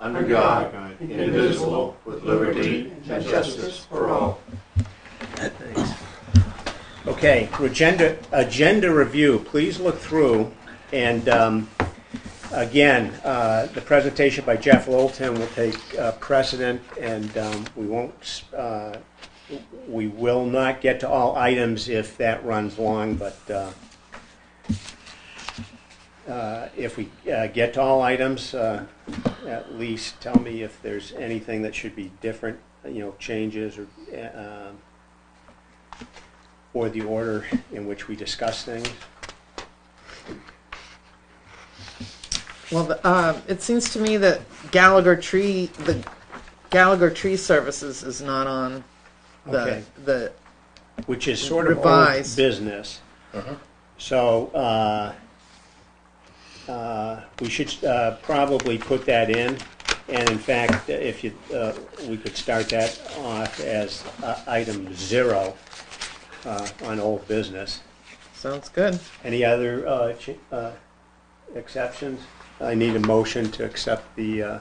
under God, indivisible, with liberty and justice for all. Thanks. Okay, agenda review. Please look through, and again, the presentation by Jeff Littleton will take precedent, and we will not get to all items if that runs long, but if we get to all items, at least tell me if there's anything that should be different, changes or the order in which we discuss things. Well, it seems to me that the Gallagher Tree Services is not on the which is sort of revised. Old business. Uh-huh. So we should probably put that in. And in fact, if we could start that off as item 0 on old business. Sounds good. Any other exceptions? I need a motion to accept the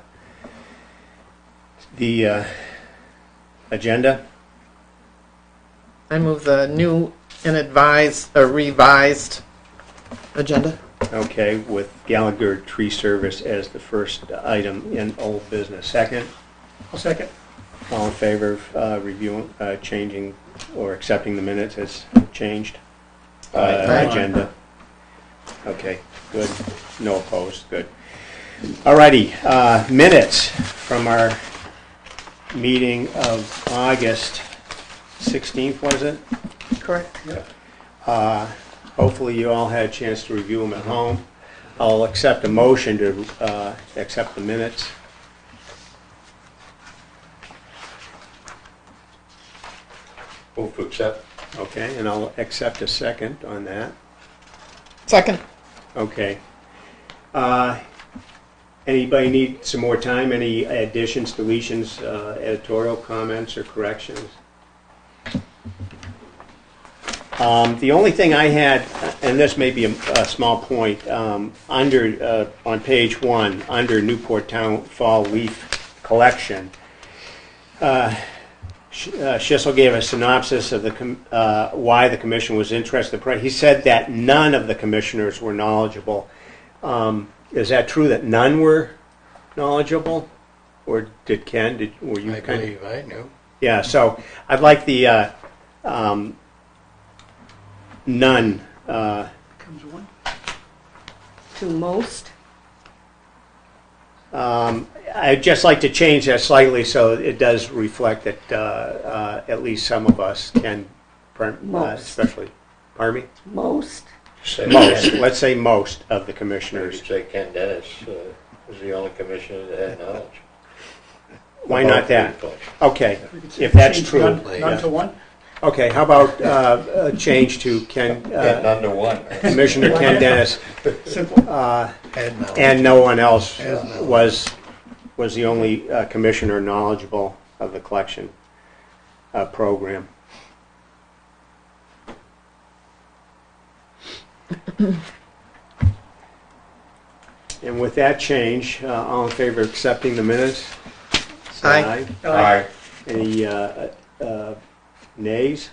agenda. I move the new and revised agenda. Okay, with Gallagher Tree Service as the first item in old business. Second? I'll second. All in favor of reviewing, changing, or accepting the minutes as changed? Aye. Agenda. Okay, good. No opposed. Good. Alrighty, minutes from our meeting of August 16th, was it? Correct. Hopefully you all had a chance to review them at home. I'll accept a motion to accept the minutes. Move to accept. Okay, and I'll accept a second on that. Second. Okay. Anybody need some more time? Any additions, deletions, editorial comments, or corrections? The only thing I had, and this may be a small point, on page 1, under Newport Town Fall Leaf Collection, Schissel gave a synopsis of why the commission was interested. He said that none of the commissioners were knowledgeable. Is that true that none were knowledgeable? Or did Ken? Were you I believe I knew. Yeah, so I'd like the none. Comes one. To most. I'd just like to change that slightly so it does reflect that at least some of us can, Most. especially, pardon me? Most. Say Most, Ken- let's say most of the Maybe commissioners. say Ken Dennis was the only commissioner that had knowledge. Why About not that? Leaf Okay, We could say if that's change true. None Yeah. to one. Okay, how about change to Ken, And none to one. Commissioner Ken Dennis, Simple. and no one else was the only commissioner knowledgeable of the collection program. And with that change, all in favor of accepting the minutes? Say Aye. Aye. Any nays?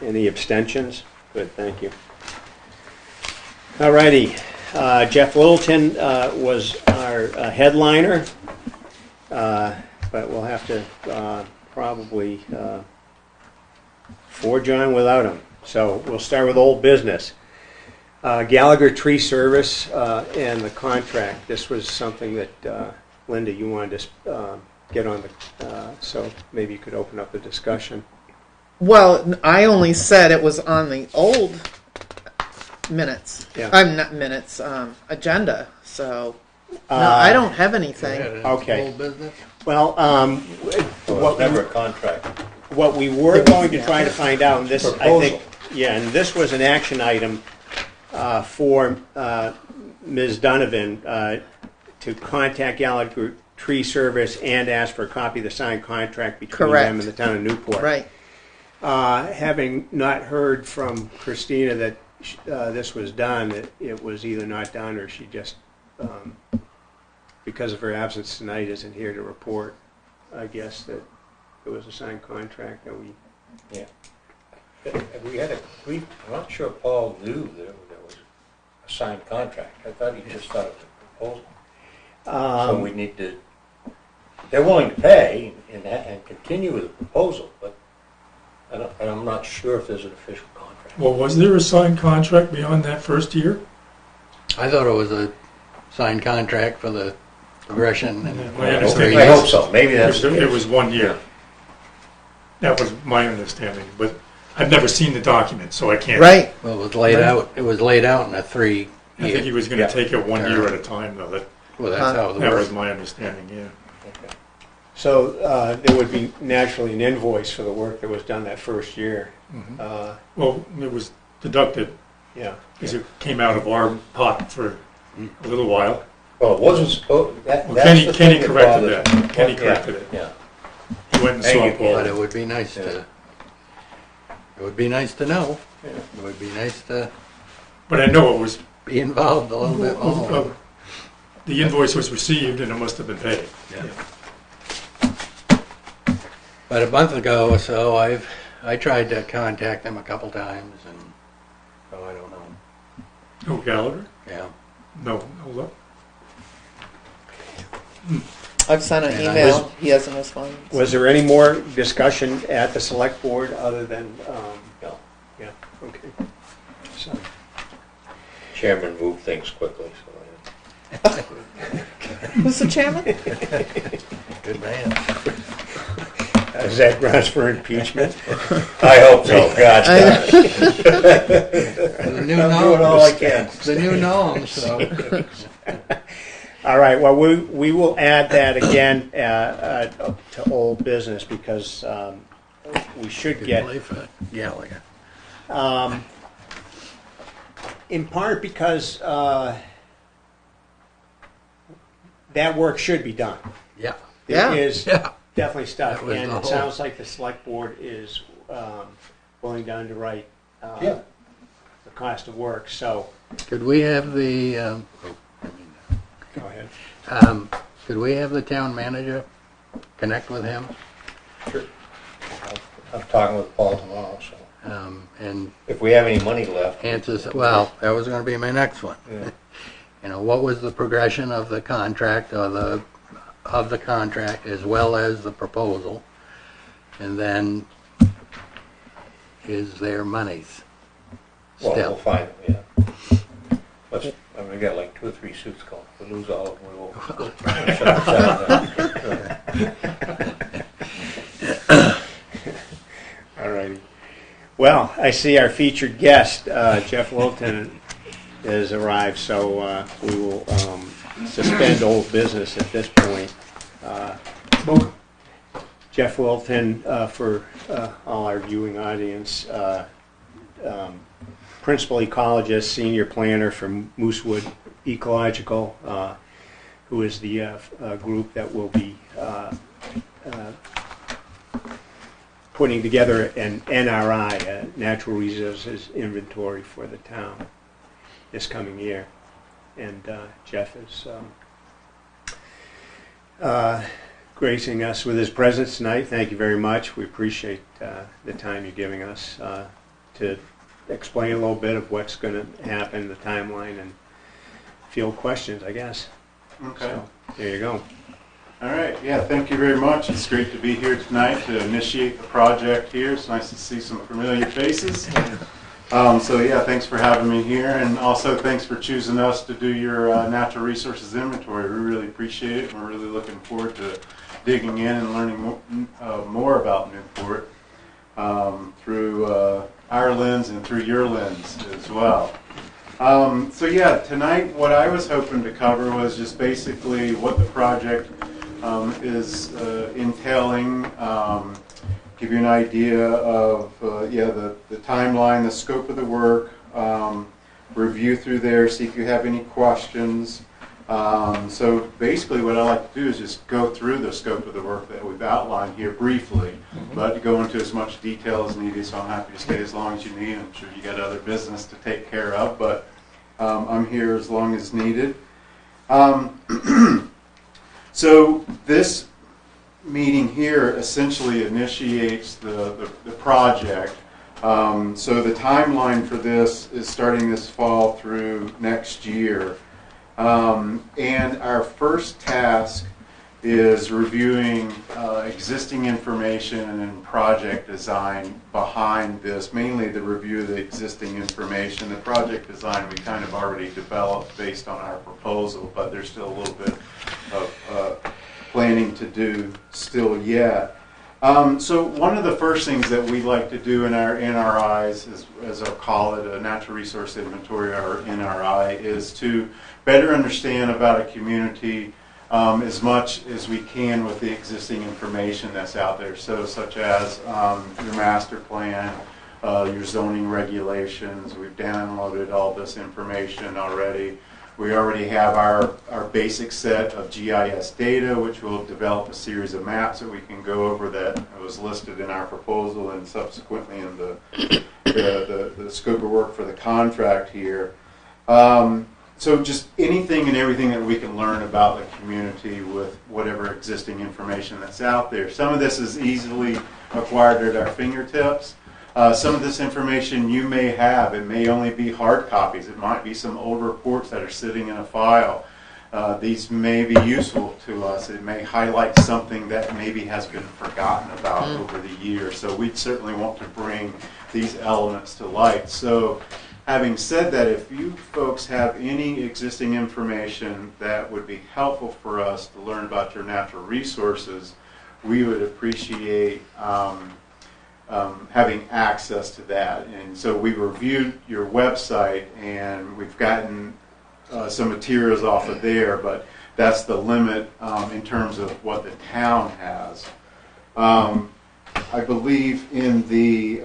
Any abstentions? Good, thank you. All righty. Jeff Littleton was our headliner, but we'll have to probably forge on without him. So we'll start with old business. Gallagher Tree Service and the contract. This was something that, Linda, you wanted to get on so maybe you could open up the discussion. Well, I only said it was on the old minutes. Yeah. I'm not minutes, agenda. So no, I don't have anything. Okay. Old business? Well, Well, it's never a contract. what we were going to try to find out, and this, I Proposal. think, yeah, and this was an action item for Ms. Donovan to contact Gallagher Tree Service and ask for a copy of the signed contract between Correct. them and the town of Newport. Right. Having not heard from Christina that this was done, it was either not done or she just because of her absence tonight, isn't here to report, I guess, that it was a signed contract that we, I'm not sure Paul knew that there was a signed contract. I thought he just thought it was a proposal. So we need to, they're willing to pay and continue with the proposal, but I'm not sure if there's an official contract. Well, was there a signed contract beyond that first year? I thought it was a signed contract for the progression and My understanding I hope so. Maybe that's the It case. was 1 year. That was my understanding, but I've never seen the document, so I can't. Right. well, it was laid out. It was laid out in a 3 I think he year. was going to Yeah. take it 1 year at a time, though. Well, that's how it That was works. my understanding, yeah. Okay. so there would be naturally an invoice for the work that was done that first year. Mhm. Well, it was deducted Yeah. because it came out of our pot for a little while. Well, it wasn't supposed, Well, that's Kenny the thing that corrected bothers that. me. Kenny Yeah, corrected it. Yeah. He went and Thank saw you, Paul. But it would be nice to. It would be nice to know. Yeah. It would be nice to But I know it was, be involved a little bit more. the invoice was received and it must have been paid. Yeah. But a month ago or so, I tried to contact them a couple times, and so I don't know. Oh, Gallagher? Yeah. No, hold up. I've sent an And I email. He hasn't responded. Was there any more discussion at the select board other than, No. yeah, okay. So, Chairman moved things quickly, so Who's the chairman? Good man. is that grounds for impeachment? I hope so. God damn it. The new I'm doing all I norm. can. The new norm. So All right, well, we will add that again to old business because we should good get, play for Gallagher. in part because that work should be done. Yeah. There Yeah. is Yeah. definitely stuff, That was and the it whole- sounds like the select board is willing to underwrite Yeah. the cost of work, so, Could we have the? go ahead. Could we have the town manager connect with him I'm talking with Paul tomorrow, so and if we have any money left. answers? Well, that was going to be my next one. Yeah. You know, what was the progression of the contract or the contract as well as the proposal, and then is there monies Well, still? we'll find it, yeah. Let's, I mean, we got like 2 or 3 suits going. If we lose all of them, we will shut the down. All righty. Well, I see our featured guest, Jeff Wilton, has arrived, so we will suspend old business at this point. Jeff Wilton, for all our viewing audience, principal ecologist, senior planner from Moosewood Ecological, who is the group that will be putting together an NRI, a Natural Resources Inventory for the town this coming year. And Jeff is gracing us with his presence tonight. Thank you very much. We appreciate the time you're giving us to explain a little bit of what's going to happen, the timeline, and field questions, I guess. Okay. So, there you go. All right. Yeah, thank you very much. It's great to be here tonight to initiate the project here. It's nice to see some familiar faces. So yeah, thanks for having me here, and also thanks for choosing us to do your natural resources inventory. We really appreciate it. We're really looking forward to digging in and learning more about Newport through our lens and through your lens as well. So yeah, tonight what I was hoping to cover was just basically what the project is entailing, give you an idea of the timeline, the scope of the work, review through there, see if you have any questions. So basically what I like to do is just go through the scope of the work that we've outlined here briefly, but go into as much detail as needed, so I'm happy to stay as long as you need. I'm sure you got other business to take care of, but I'm here as long as needed. So this meeting here essentially initiates the project. So the timeline for this is starting this fall through next year. And our first task is reviewing existing information and project design behind this, mainly the review of the existing information. The project design we kind of already developed based on our proposal, but there's still a little bit of planning to do still yet. So one of the first things that we like to do in our NRIs, as I'll call it, a natural resource inventory, or NRI, is to better understand about a community as much as we can with the existing information that's out there. So such as your master plan, your zoning regulations. We've downloaded all this information already. We already have our basic set of GIS data, which will develop a series of maps that we can go over that was listed in our proposal and subsequently in the scope of work for the contract here. So just anything and everything that we can learn about the community with whatever existing information that's out there. Some of this is easily acquired at our fingertips. Some of this information you may have. It may only be hard copies. It might be some old reports that are sitting in a file. These may be useful to us. It may highlight something that maybe has been forgotten about over the years. So we'd certainly want to bring these elements to light. So having said that, if you folks have any existing information that would be helpful for us to learn about your natural resources, we would appreciate having access to that. And so we reviewed your website and we've gotten some materials off of there, but that's the limit in terms of what the town has. I believe in the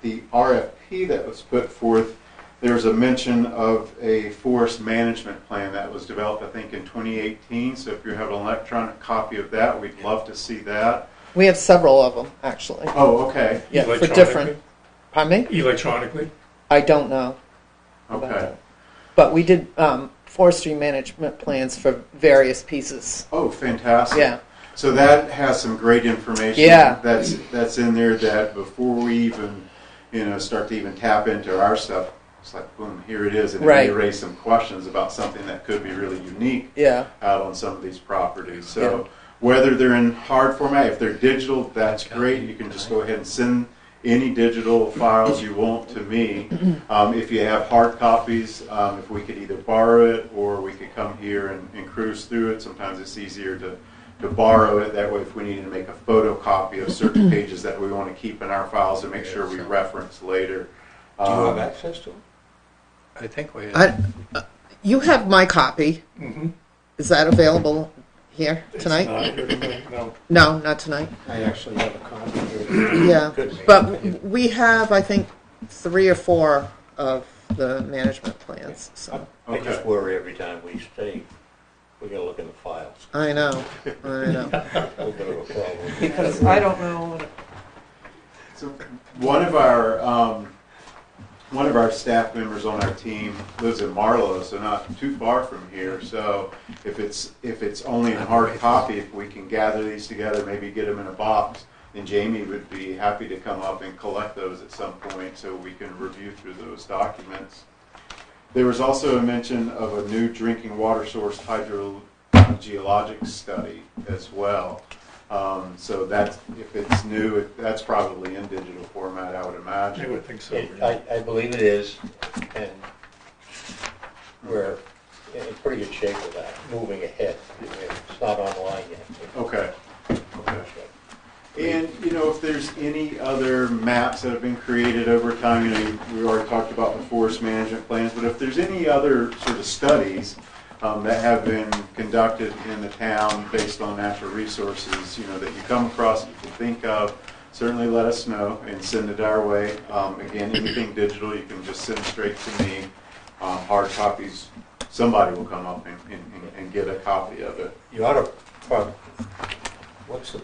RFP that was put forth, there's a mention of a forest management plan that was developed, I think, in 2018. So if you have an electronic copy of that, we'd love to see that. We have several of them, actually. Oh, okay. Yeah, for Electronically? different. Pardon me? Electronically? I don't know. about Okay. that. But we did forestry management plans for various pieces. Oh, fantastic. Yeah. So that has some great information. Yeah. That's in there that before we even, start to even tap into our stuff, it's like, boom, here it is. And it may Right. raise some questions about something that could be really unique Yeah. out on some of these properties. So whether they're in hard format, if they're digital, that's great. You can just go ahead and send any digital files you want to me. If you have hard copies, if we could either borrow it or we could come here and cruise through it. Sometimes it's easier to borrow it. That way, if we need to make a photocopy of certain pages that we want to keep in our files to make sure we reference later. Do you have access to it? I think we have. You have my copy. Mm-hmm. Is that available here tonight? No. No, not tonight. I actually have a copy here. Yeah, Good. but we have, I think, 3 or 4 of the management plans. So I just worry every time we stay, we gotta look in the files. I know. A little bit of a problem. Because I don't know. So one of our staff members on our team lives in Marlow, so not too far from here. So if it's only in hard copy, if we can gather these together, maybe get them in a box, then Jamie would be happy to come up and collect those at some point so we can review through those documents. There was also a mention of a new drinking water source hydrogeologic study as well. So that's, if it's new, that's probably in digital format, I would imagine. I would think so. I believe it is, and we're in pretty good shape with that, moving ahead. It's not online yet. Okay. And, if there's any other maps that have been created over time, we already talked about the forest management plans, but if there's any other sort of studies that have been conducted in the town based on natural resources, that you come across, you can think of, certainly let us know and send it our way. Again, anything digital, you can just send straight to me. Hard copies, somebody will come up and get a copy of it. You ought to, what was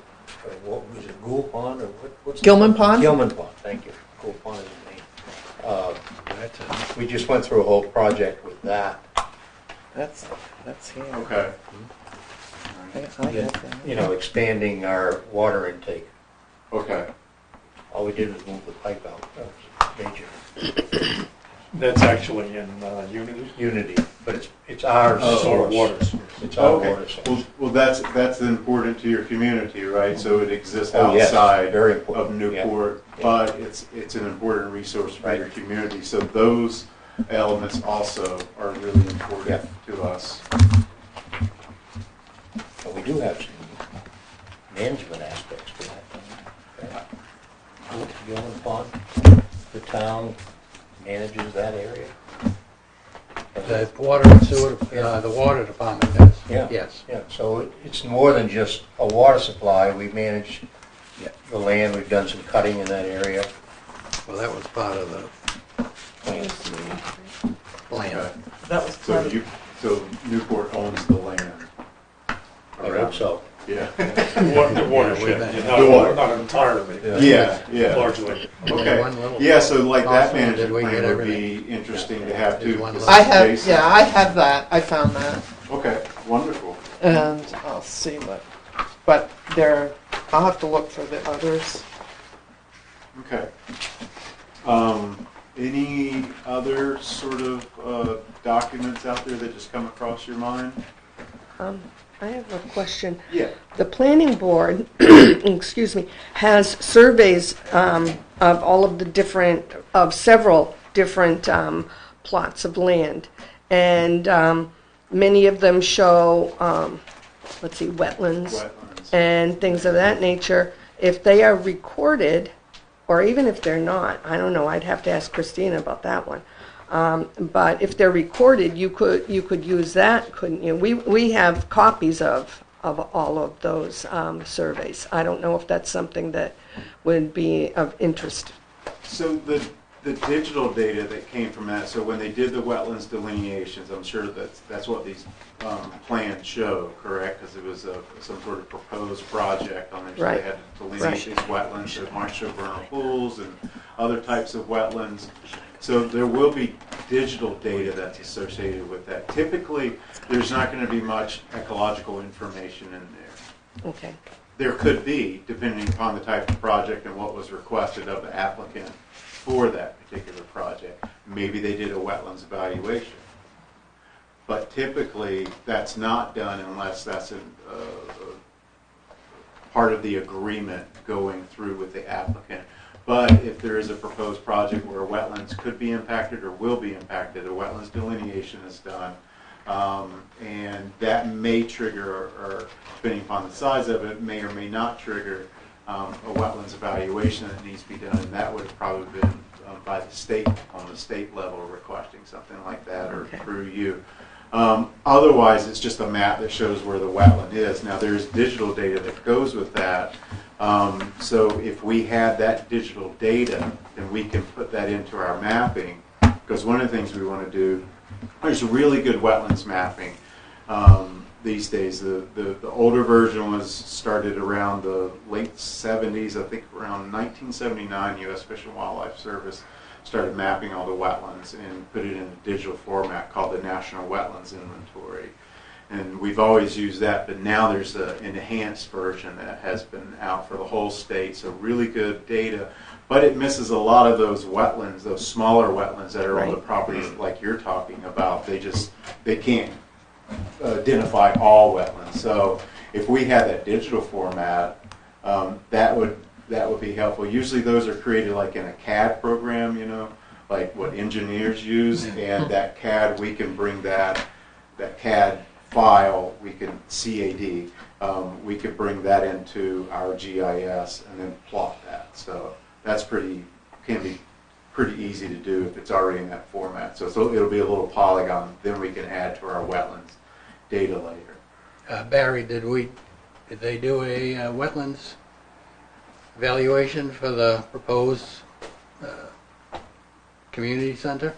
it, Gould Pond, or what's Gilman Pond? Gilman Pond, thank you. Gould Pond is the name. We just went through a whole project with that. That's here. Okay. I have that. you know, expanding our water intake. Okay. All we did was move the pipe out. That was major. That's actually in Unity. Unity, but it's our Or source. water source. It's our Okay. water source. Well, that's important to your community, right? So it exists Oh, yes, outside very important. of Newport, Yeah. but it's an important resource for Right. your community. So those elements also are really important to us. But we do have some management aspects to that. Gilman Pond, the town manages that area. The water and sewer, the water department does. Yeah. Yes. Yeah, so it's more than just a water supply. We manage the land. We've done some cutting in that area. Well, that was part of the Plants. plan. Okay. That was So so Newport owns the land. I hope so. Yeah. The watershed, we've- not entirely, Yeah. largely. Okay. One little Yeah, so like that crossing, did management we plan get would be interesting to have There's too. one 'cause little- I it's have, adjacent. yeah, I have that. I found that. Okay, wonderful. And I'll see but I'll have to look for the others. Okay. Any other sort of documents out there that just come across your mind? I have a question. Yeah. The planning board, excuse me, has surveys of all of the of several different plots of land. And many of them show, wetlands Wetlands. and things of that nature. If they are recorded, or even if they're not, I don't know, I'd have to ask Christina about that one. But if they're recorded, you could use that, couldn't you? We have copies of all of those surveys. I don't know if that's something that would be of interest. So the digital data that came from that, so when they did the wetlands delineations, I'm sure that's what these plans show, correct? Because it was some sort of proposed project on there, so Right. they had to delineate Right. these wetlands that might show vernal pools and other types of wetlands. So there will be digital data that's associated with that. Typically, there's not going to be much ecological information in there. Okay. There could be, depending upon the type of project and what was requested of the applicant for that particular project. Maybe they did a wetlands evaluation. But typically, that's not done unless that's part of the agreement going through with the applicant. But if there is a proposed project where wetlands could be impacted or will be impacted, a wetlands delineation is done. And that may trigger, or depending upon the size of it, may or may not trigger a wetlands evaluation that needs to be done. And that would have probably been by the state, on the state level, requesting something like that, or Okay. through you. Otherwise, it's just a map that shows where the wetland is. Now, there's digital data that goes with that. So if we had that digital data, then we can put that into our mapping. Because one of the things we want to do, there's really good wetlands mapping these days. The older version was started around the late 70s. I think around 1979, U.S. Fish and Wildlife Service started mapping all the wetlands and put it in a digital format called the National Wetlands Inventory. And we've always used that, but now there's an enhanced version that has been out for the whole state, so really good data. But it misses a lot of those wetlands, those smaller wetlands that are on the Right. properties like you're talking about. They can't identify all wetlands. So if we had that digital format, that would be helpful. Usually those are created like in a CAD program, like what engineers use, and that CAD, we can bring that CAD file, we can CAD, we could bring that into our GIS and then plot that. So that's can be pretty easy to do if it's already in that format. So it'll be a little polygon, then we can add to our wetlands data later. Barry, did they do a wetlands evaluation for the proposed community center?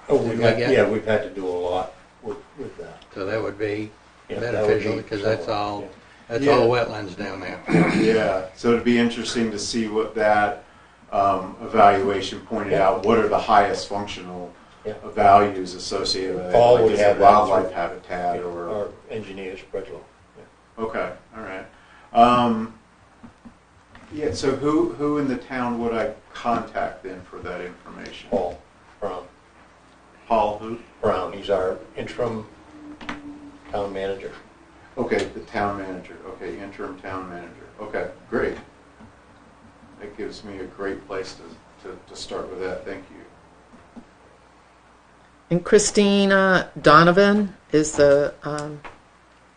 Oh, Did we get- we've had to do a lot with that. So that would be Yeah, that would beneficial be because that's all yeah. that's Yeah. all wetlands down there. Yeah, so it'd be interesting to see what that evaluation pointed out. What are the highest functional Yeah. values associated with it? Paul Like would is it have that wildlife through- habitat or Our engineers, Bredlow. Okay, all right. Yeah, so who in the town would I contact then for that information? Paul Brown. Paul who? Brown, he's our interim town manager. Okay, the town manager. Okay, interim town manager. Okay, great. That gives me a great place to start with that. Thank you. And Christina Donovan is the,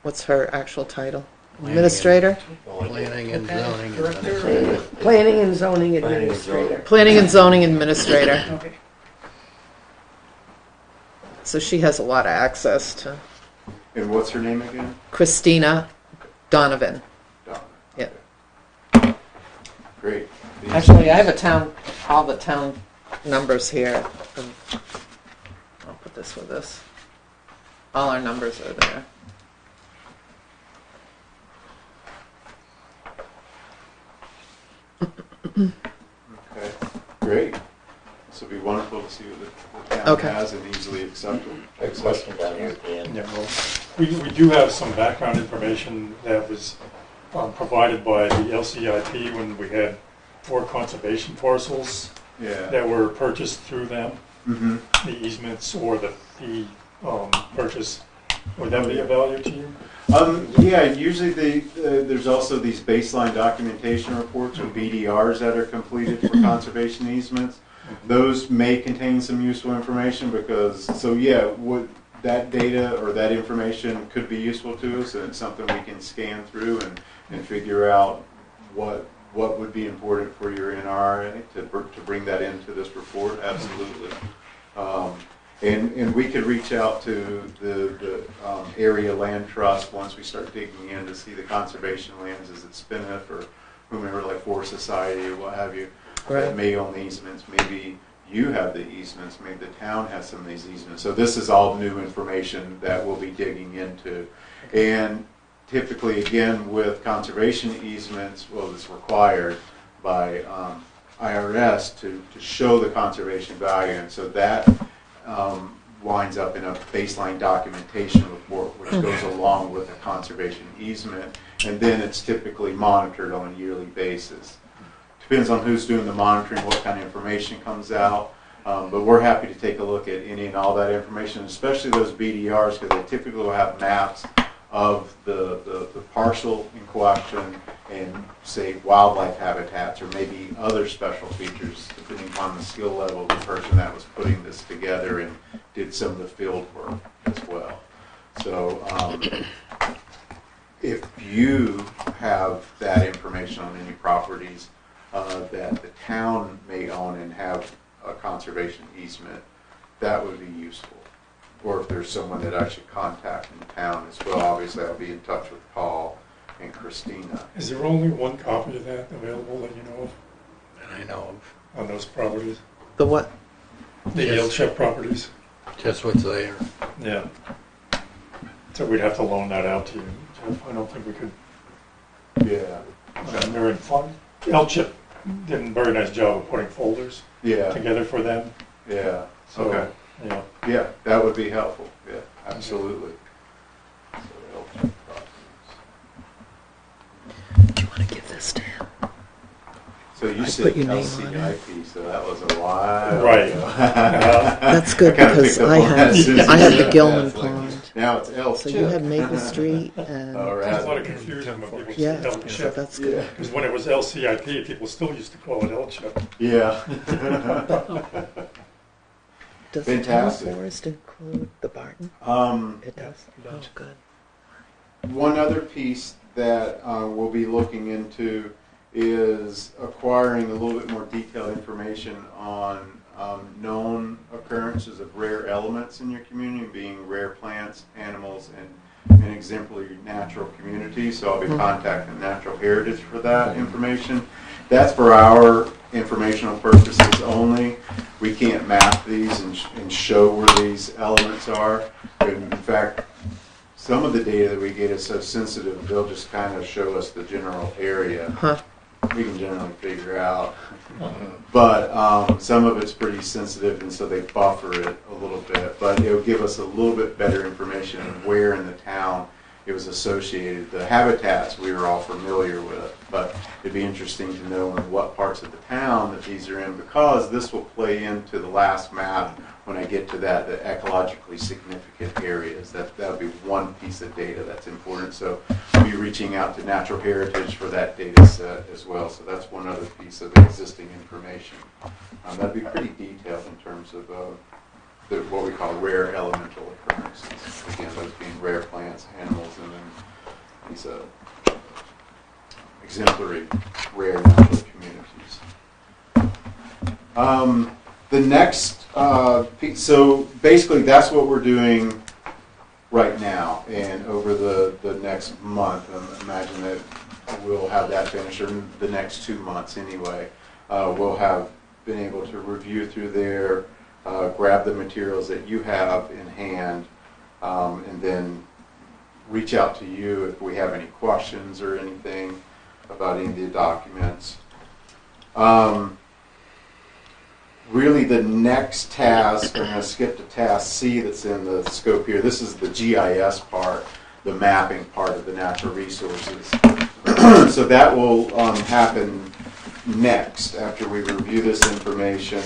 what's her actual title? Administrator? Planning and zoning administrator. Planning and zoning Planning and administrator. zoning. Planning and Zoning Administrator. Okay. So she has a lot of access to And what's her name again? Christina Donovan. Donna. Yeah. Okay. Great. These- Actually, I have all the town numbers here. I'll put this with this. All our numbers are there. Okay, great. This will be wonderful to see what the town Okay. has and easily acceptable. A question down here at the end. Yeah, well, we do have some background information that was provided by the LCIP when we had 4 conservation parcels Yeah. that were purchased through them, Mm-hmm. the easements or the fee purchase. Would that be of value to you? Yeah, usually there's also these baseline documentation reports or BDRs that are completed for conservation easements. Those may contain some useful information what that data or that information could be useful to us, and it's something we can scan through and figure out what would be important for your NRA to bring that into this report. Absolutely. And we could reach out to the area land trust once we start digging in to see the conservation lands. Is it SPNF or whomever, like Forest Society or what have you, Right. that may own the easements. Maybe you have the easements. Maybe the town has some of these easements. So this is all new information that we'll be digging into. And typically, again, with conservation easements, well, it's required by IRS to show the conservation value. And so that winds up in a baseline documentation report, which goes along with a conservation easement, and then it's typically monitored on a yearly basis. Depends on who's doing the monitoring, what kind of information comes out, but we're happy to take a look at any and all that information, especially those BDRs, because they typically will have maps of the parcel in question and, say, wildlife habitats or maybe other special features, depending upon the skill level of the person that was putting this together and did some of the field work as well. So if you have that information on any properties that the town may own and have a conservation easement, that would be useful. Or if there's someone that I should contact in town as well, obviously I'll be in touch with Paul and Christina. Is there only one copy of that available that you know of That I know of. on those properties? The what? The Yes. Yale properties? Just what's there. Yeah. So we'd have to loan that out to you, Jeff. I don't think we could. Yeah. They're in fun. L-Chip did a very nice job of putting folders Yeah. together for them. Yeah. So, Okay. yeah. Yeah, that would be helpful. Yeah, absolutely. Do you want to give this to him? So you I said put your name on LCIP, so that was a while Right. ago. That's good I kinda because picked up I on that as soon as have you the said Gilman that. It's like, Pond. now it's L. So you have Maple Street and All There's a lot right. of confusion when people yeah, say so L-Chip. that's good. Yeah. Because when it was LCIP, people still used to call it L-Chip. Yeah. Does Fantastic. the forest include the Barton? It does. Oh, good. One other piece that we'll be looking into is acquiring a little bit more detailed information on known occurrences of rare elements in your community, being rare plants, animals, and an exemplary natural community. So I'll be contacting Natural Heritage for that information. That's for our informational purposes only. We can't map these and show where these elements are. In fact, some of the data that we get is so sensitive, they'll just kind of show us the general area. Huh. We can generally figure out. But some of it's pretty sensitive, and so they buffer it a little bit. But it'll give us a little bit better information of where in the town it was associated. The habitats we were all familiar with, but it'd be interesting to know in what parts of the town that these are in, because this will play into the last map when I get to that, the ecologically significant areas. That'll be one piece of data that's important. So we'll be reaching out to Natural Heritage for that data set as well. So that's one other piece of existing information. That'd be pretty detailed in terms of what we call rare elemental occurrences. Again, those being rare plants, animals, and then these exemplary rare natural communities. The next piece, so basically that's what we're doing right now, and over the next month, imagine that we'll have that finished, or the next 2 months anyway. We'll have been able to review through there, grab the materials that you have in hand, and then reach out to you if we have any questions or anything about any of the documents. Really the next task, I'm going to skip to task C that's in the scope here. This is the GIS part, the mapping part of the natural resources. So that will happen next after we review this information,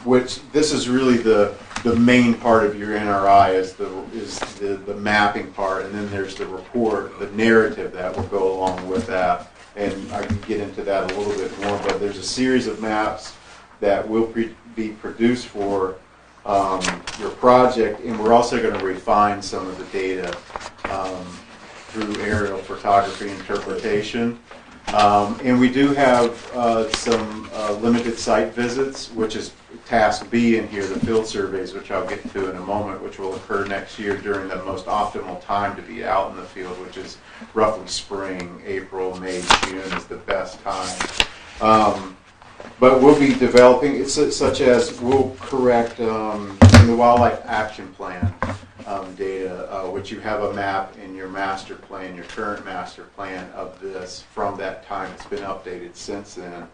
which this is really the main part of your NRI is the mapping part, and then there's the report, the narrative that will go along with that, and I can get into that a little bit more, but there's a series of maps that will be produced for your project, and we're also going to refine some of the data through aerial photography interpretation. And we do have some limited site visits, which is task B in here, the field surveys, which I'll get to in a moment, which will occur next year during the most optimal time to be out in the field, which is roughly spring, April, May, June is the best time. But we'll be developing, such as we'll correct in the Wildlife Action Plan data, which you have a map in your master plan, your current master plan of this from that time. It's been updated since then.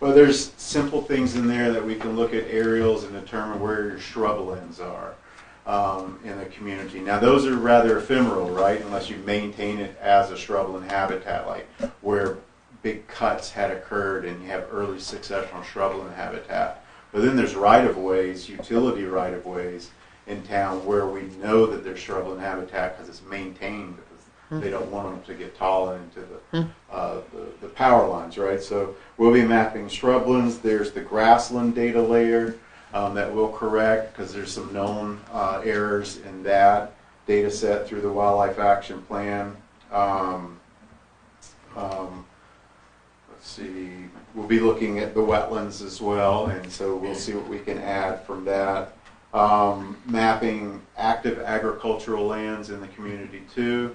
But there's simple things in there that we can look at aerials and determine where your shrublands are in the community. Now those are rather ephemeral, right? Unless you maintain it as a shrubland habitat, like where big cuts had occurred and you have early successional shrubland habitat. But then there's right-of-ways, utility right-of-ways in town where we know that there's shrubland habitat because it's maintained, because they don't want them to get tall into the power lines, right? So we'll be mapping shrublands. There's the grassland data layer that we'll correct because there's some known errors in that data set through the Wildlife Action Plan. Let's see, we'll be looking at the wetlands as well, and so we'll see what we can add from that. Mapping active agricultural lands in the community too,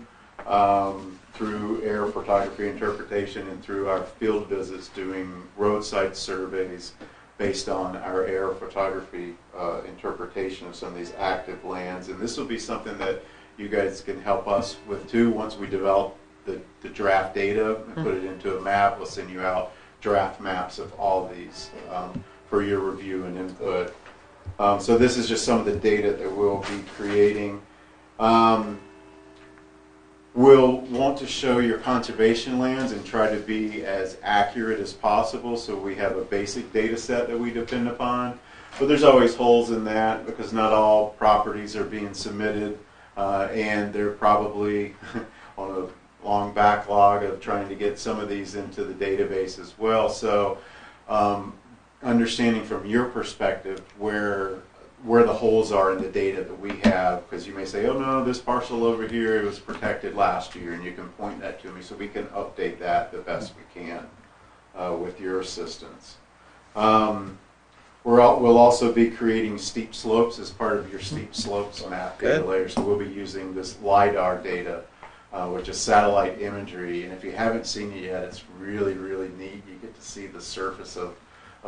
through aerial photography interpretation and through our field visits doing roadside surveys based on our aerial photography interpretation of some of these active lands. And this will be something that you guys can help us with too once we develop the draft data and put it into a map. We'll send you out draft maps of all these for your review and input. So this is just some of the data that we'll be creating. We'll want to show your conservation lands and try to be as accurate as possible, so we have a basic data set that we depend upon. But there's always holes in that because not all properties are being submitted, and they're probably on a long backlog of trying to get some of these into the database as well. So understanding from your perspective where the holes are in the data that we have, because you may say, oh no, this parcel over here, it was protected last year, and you can point that to me so we can update that the best we can with your assistance. We'll also be creating steep slopes as part of your steep slopes map data layer, so we'll be using this LiDAR data, which is satellite imagery, and if you haven't seen it yet, it's really, really neat. You get to see the surface of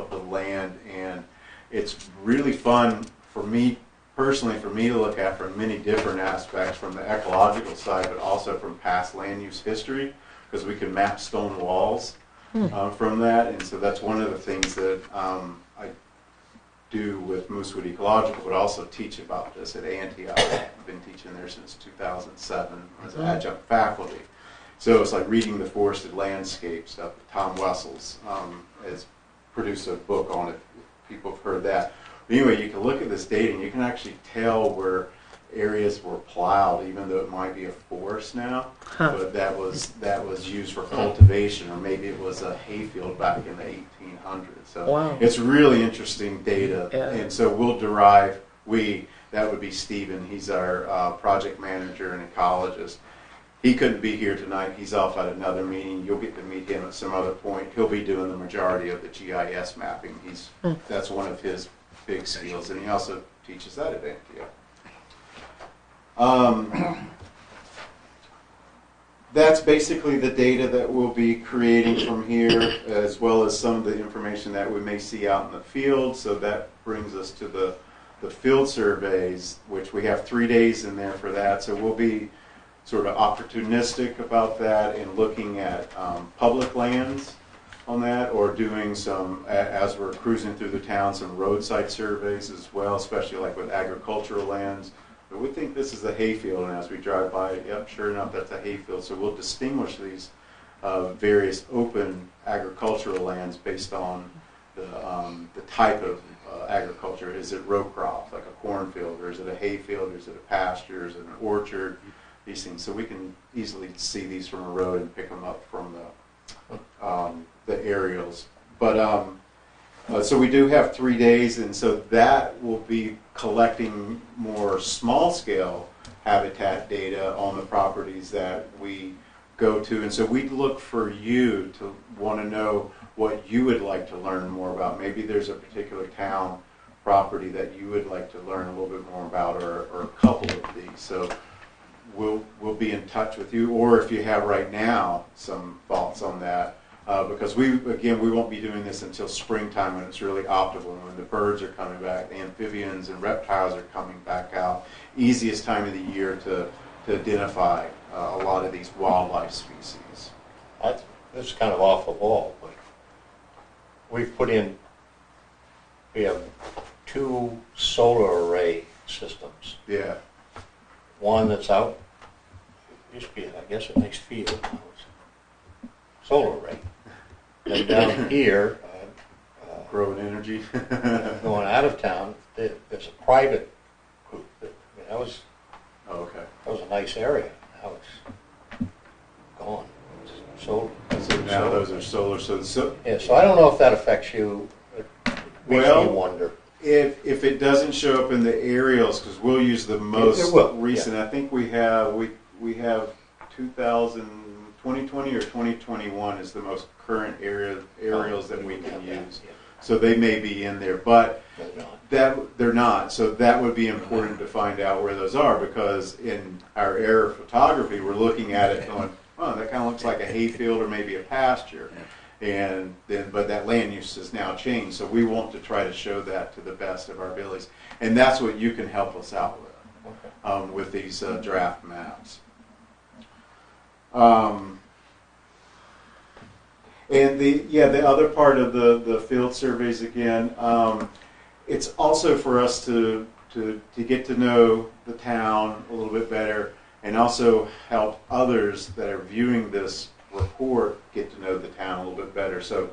the land, and it's really fun for me personally, for me to look at from many different aspects, from the ecological side, but also from past land use history, because we can map stone walls from that, and so that's one of the things that I do with Moosewood Ecological, but also teach about this at Antioch. I've been teaching teaching there since 2007 as an adjunct faculty. So it's like reading the forested landscape stuff. Tom Wessels has produced a book on it. People have heard that. But anyway, you can look at this data and you can actually tell where areas were plowed, even though it might be a forest now. But that was used for cultivation, or maybe it was a hayfield back in the 1800s. So Wow. it's really interesting data. Yeah. And so we'll derive, that would be Stephen. He's our project manager and ecologist. He couldn't be here tonight. He's off at another meeting. You'll get to meet him at some other point. He'll be doing the majority of the GIS mapping. That's one of his big skills, and he also teaches that at Antioch. That's basically the data that we'll be creating from here, as well as some of the information that we may see out in the field. So that brings us to the field surveys, which we have 3 days in there for that. So we'll be sort of opportunistic about that and looking at public lands on that, or doing some, as we're cruising through the town, some roadside surveys as well, especially like with agricultural lands. But we think this is a hayfield, and as we drive by, yep, sure enough, that's a hayfield. So we'll distinguish these various open agricultural lands based on the type of agriculture. Is it row crop, like a cornfield, or is it a hayfield, or is it a pasture, is it an orchard? These things, so we can easily see these from a road and pick them up from the aerials. But so we do have 3 days, and so that will be collecting more small-scale habitat data on the properties that we go to. And so we'd look for you to want to know what you would like to learn more about. Maybe there's a particular town property that you would like to learn a little bit more about, or a couple of these. So we'll be in touch with you, or if you have right now some thoughts on that, because we won't be doing this until springtime, when it's really optimal, when the birds are coming back, the amphibians and reptiles are coming back out. Easiest time of the year to identify a lot of these wildlife species. This is kind of off the wall, but we have 2 solar array systems. Yeah. One that's out, used to be, I guess, a nice field, now it's solar array. Then down here, Growing energy. going out of town, there's a private group. That was Oh, okay. a nice area. Now it's gone. It's solar. So now those are solar. So Yeah, so I don't know if that affects you. It makes Well, me wonder. if it doesn't show up in the aerials, because we'll use the most It will, recent. I think we have 2020 or 2021 is the most current aerials that we can use. Yeah, So they may be in there, but they're not. they're not. So that would be important to find out where those are, because in our air photography, we're looking at it going, oh, that kind of looks like a hayfield or maybe a pasture. And then, but that land use has now changed, so we want to try to show that to the best of our abilities, and that's what you can help us out with these draft maps. And the other part of the field surveys again, it's also for us to get to know the town a little bit better, and also help others that are viewing this report get to know the town a little bit better. So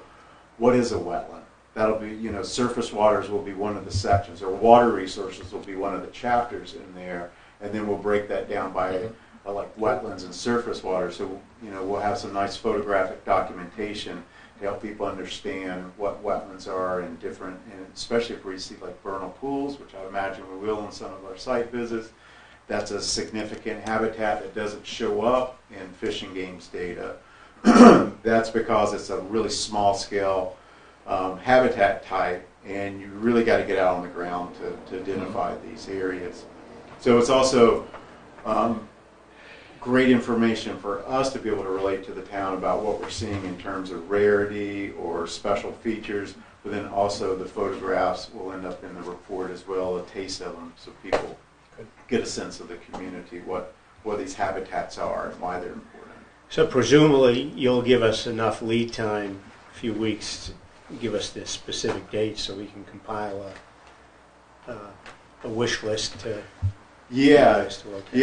what is a wetland? That'll be, surface waters will be one of the sections, or water resources will be one of the chapters in there, and then we'll break that down by like wetlands and surface water. So, we'll have some nice photographic documentation to help people understand what wetlands are and different, and especially if we see like vernal pools, which I imagine we will in some of our site visits. That's a significant habitat that doesn't show up in Fish and Game's data. That's because it's a really small scale habitat type, and you really got to get out on the ground to identify these areas. So it's also great information for us to be able to relate to the town about what we're seeing in terms of rarity or special features, but then also the photographs will end up in the report as well, a taste of them, so people get a sense of the community, what these habitats are and why they're important. So presumably you'll give us enough lead time, a few weeks, to give us the specific dates so we can compile a wish list to Yeah, Nice to look at.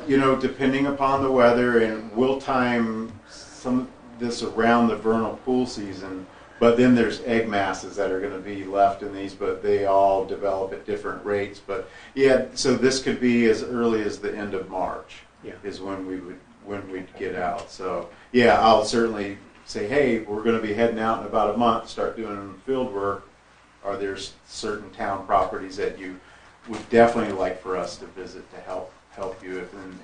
yeah, depending upon the weather, and we'll time some of this around the vernal pool season, but then there's egg masses that are going to be left in these, but they all develop at different rates. But yeah, so this could be as early as the end of March Yeah. is when we'd get out. So yeah, I'll certainly say, hey, we're going to be heading out in about a month, start doing field work. Are there certain town properties that you would definitely like for us to visit to help you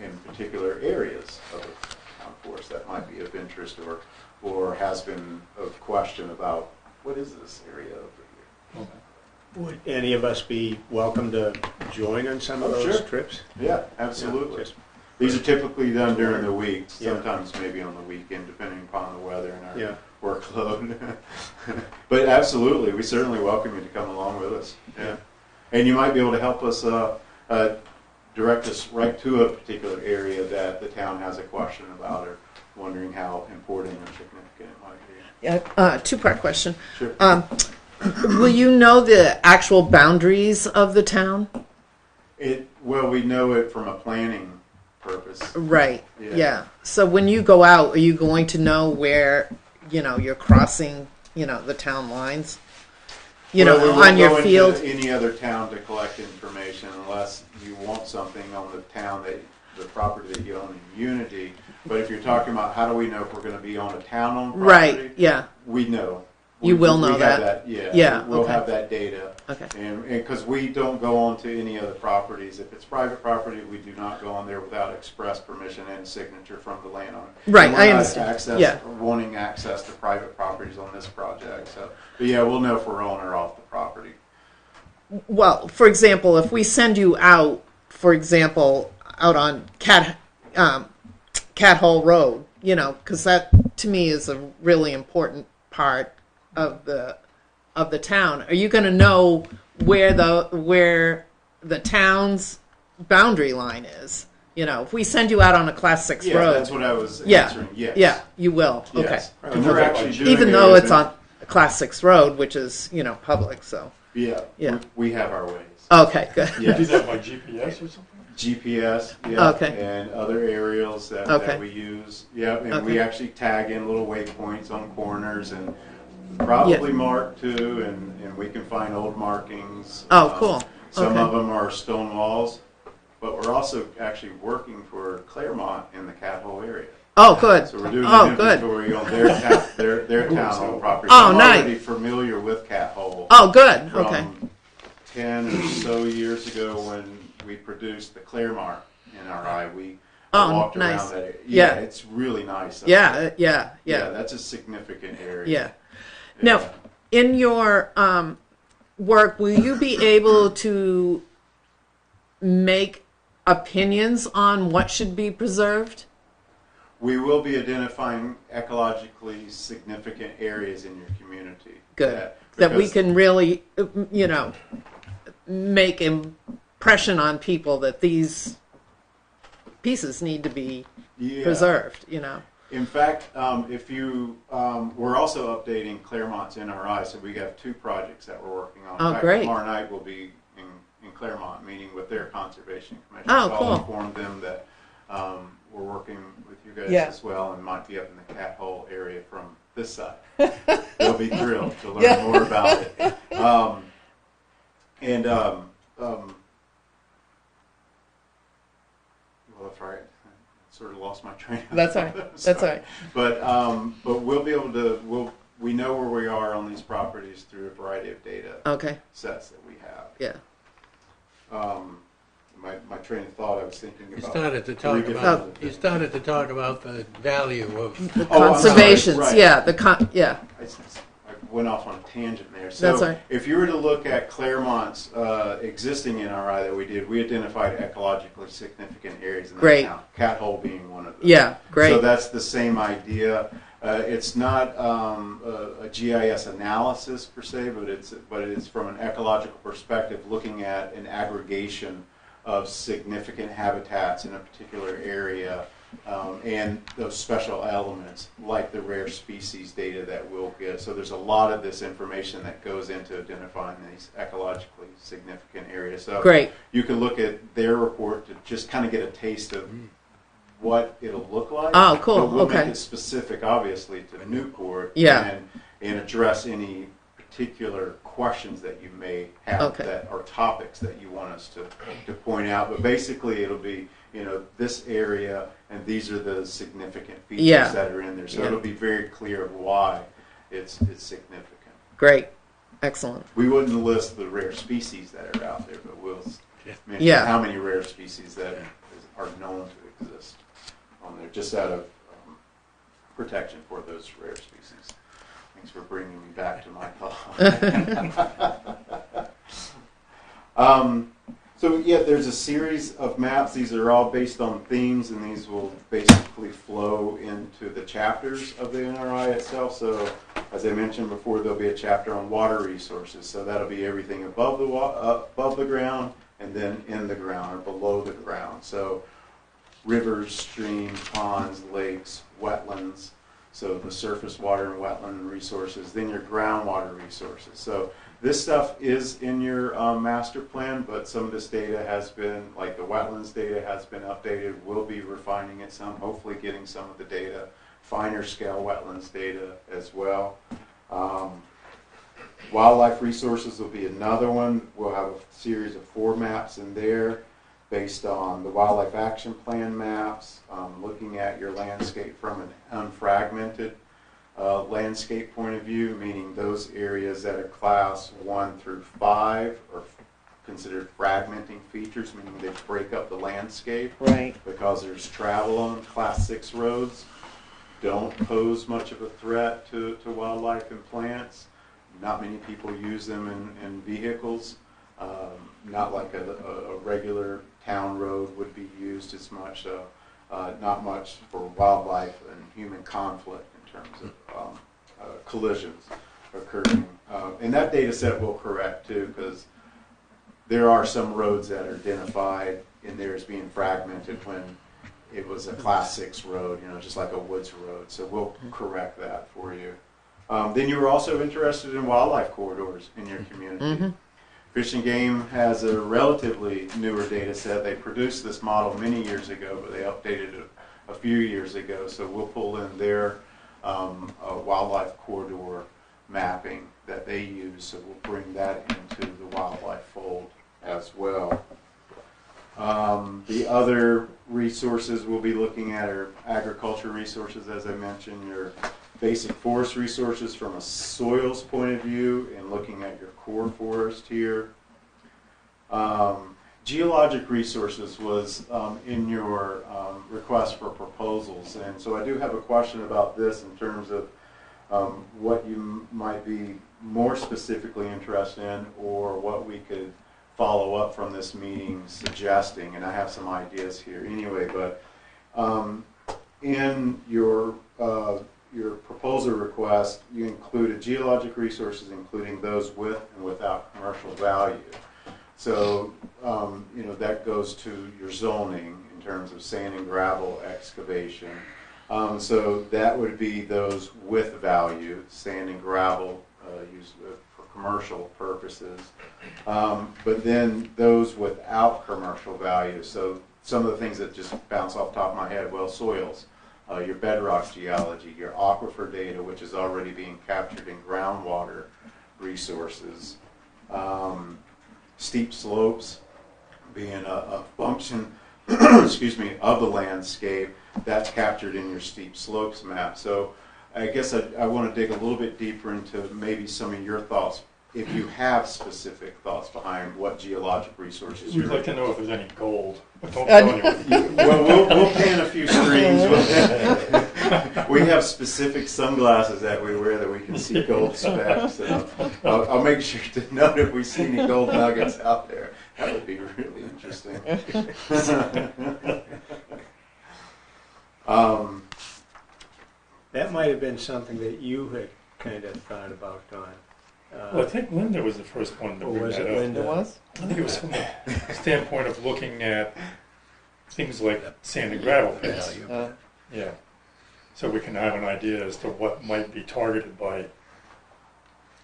in particular areas of the town forest that might be of interest or has been of question about what is this area over Would any of us be welcome to join on some of Oh, those sure. trips? here? Yeah, absolutely. Yeah, just- These are typically done during the week, Yeah. sometimes maybe on the weekend, depending upon the weather and our Yeah. workload. But absolutely, we certainly welcome you to come along with us. Yeah. And you might be able to help us direct us right to a particular area that the town has a question about or wondering how important or significant it might be. Yeah, two-part question. Sure. Will you know the actual boundaries of the town? Well, we know it from a planning purpose. Right. Yeah. Yeah. So when you go out, are you going to know where you're crossing the town lines? Well, we won't on your go into field. any other town to collect information unless you want something on the town the property that you own in Unity. But if you're talking about how do we know if we're going to be on a town-owned property, Right. Yeah. we know. You will we know have that? Yeah. Yeah, We'll okay. have that data. Okay. And because we don't go on to any other properties. If it's private property, we do not go on there without express permission and signature from the landowner. Right, And we're I not understand. Yeah. wanting access to private properties on this project. So, but yeah, we'll know if we're on or off the property. Well, for example, if we send you out, for example, out on Cat Hole Road, because that to me is a really important part of the town. Are you going to know where the town's boundary line is? If we send you out on a Class 6 Yeah, road, that's what I was yeah, answering. Yes. yeah, you will. Yes. Okay, And we're actually doing even it though as it's an- on a Class 6 road, which is public. So Yeah. Yeah. We have our ways. okay, good. You do Yes. that by GPS or something? GPS, yeah, Okay. and other aerials that Okay. we use. Yeah, and Okay. we actually tag in little waypoints on corners and probably Yeah. mark too, and we can find old markings. Oh, cool. Some Okay. of them are stone walls, but we're also actually working for Claremont in the Cat Hole area. Oh, good. So we're doing Oh, an good. inventory on their town-owned property. Oh, I'm nice. already familiar with Cat Hole. Oh, good. From Okay. 10 or so years ago when we produced the Claremont NRI, we Oh, walked nice. around that area. Yeah. It's really nice. up Yeah, there. yeah. That's a significant area. Yeah. Now, in your work, will you be able to make opinions on what should be preserved? We will be identifying ecologically significant areas in your community. Good. That we because- can really, make impression on people that these pieces need to be Yeah. preserved, In fact, if you, we're also updating Claremont's NRI, so we have two projects that we're working on. Oh, In fact, great. Tomorrow night we'll be in Claremont meeting with their conservation commission. Oh, so cool. I'll inform them that we're working with you guys Yeah. as well and might be up in the Cat Hole area from this side. They'll be thrilled to learn more about it. Well, that's right. I sort of lost my train. of That's all right. thought. That's all right. But we'll be able to. We know where we are on these properties through a variety of data Okay. sets that we have. Yeah. My train of thought, I was thinking You about. started to three talk different- about, you started to talk about the value of, The Oh, I'm sorry. conservations, Right. yeah, yeah. I went off on a tangent there. So That's all right. if you were to look at Claremont's existing NRI that we did, we identified ecologically significant areas in that Great. town. Cat Hole being one of them. Yeah, great. So that's the same idea. It's not a GIS analysis per se, but it's from an ecological perspective, looking at an aggregation of significant habitats in a particular area and those special elements like the rare species data that we'll get. So there's a lot of this information that goes into identifying these ecologically significant areas. So Great. you can look at their report to just kind of get a taste of what it'll look like. Oh, cool. But we'll Okay. make it specific, obviously, to Newport. Yeah. And address any particular questions that you may have Okay. that are topics that you want us to point out. But basically, it'll be, this area, and these are the significant features Yeah. that are in there. So Yeah. it'll be very clear of why it's significant. Great. Excellent. We wouldn't list the rare species that are out there, but we'll mention Yeah. how many rare species that are known to exist on there, just out of protection for those rare species. Thanks for bringing me back to my thought. So yeah, there's a series of maps. These are all based on themes, and these will basically flow into the chapters of the NRI itself. So as I mentioned before, there'll be a chapter on water resources. So that'll be everything above the ground, and then in the ground or below the ground. So rivers, streams, ponds, lakes, wetlands. So the surface water and wetland resources, then your groundwater resources. So this stuff is in your master plan, but some of this data has been, like the wetlands data has been updated. We'll be refining it some, hopefully getting some of the data, finer scale wetlands data as well. Wildlife resources will be another one. We'll have a series of 4 maps in there based on the Wildlife Action Plan maps, looking at your landscape from an unfragmented landscape point of view, meaning those areas that are class 1 through 5 are considered fragmenting features, meaning they break up the landscape Right. because there's travel on. Class 6 roads don't pose much of a threat to wildlife and plants. Not many people use them in vehicles. Not like a regular town road would be used as much. Not much for wildlife and human conflict in terms of collisions occurring. And that data set will correct too, because there are some roads that are identified in there as being fragmented when it was a class 6 road, just like a woods road. So we'll correct that for you. Then you were also interested in wildlife corridors in your community. Mm-hmm. Fish and Game has a relatively newer data set. They produced this model many years ago, but they updated it a few years ago. So we'll pull in their wildlife corridor mapping that they use. So we'll bring that into the wildlife fold as well. The other resources we'll be looking at are agriculture resources, as I mentioned, your basic forest resources from a soils point of view, and looking at your core forest here. Geologic resources was in your request for proposals, and so I do have a question about this in terms of what you might be more specifically interested in, or what we could follow up from this meeting suggesting, and I have some ideas here anyway, but in your proposal request, you included geologic resources, including those with and without commercial value. So, that goes to your zoning in terms of sand and gravel excavation. So that would be those with value, sand and gravel used for commercial purposes. But then those without commercial value. So some of the things that just bounce off the top of my head, well, soils. Your bedrock geology, your aquifer data, which is already being captured in groundwater resources, steep slopes being a function, excuse me, of the landscape, that's captured in your steep slopes map. So I guess I want to dig a little bit deeper into maybe some of your thoughts, if you have specific thoughts behind what geologic resources We'd you're like to know if there's any gold, but don't tell anyone. Well, we'll pan a few strings. We have specific sunglasses that we wear that we can see gold specks. So I'll make sure to note if we see any gold nuggets out there. That would be really interesting. That might have been something that you had kind of thought about, Don. Well, I think Linda was the first one to Or bring was that it up. Linda? It was? I think it was from the standpoint of looking at things like sand and gravel pits. Yeah, Yeah. So we can have an idea as to what might be targeted by.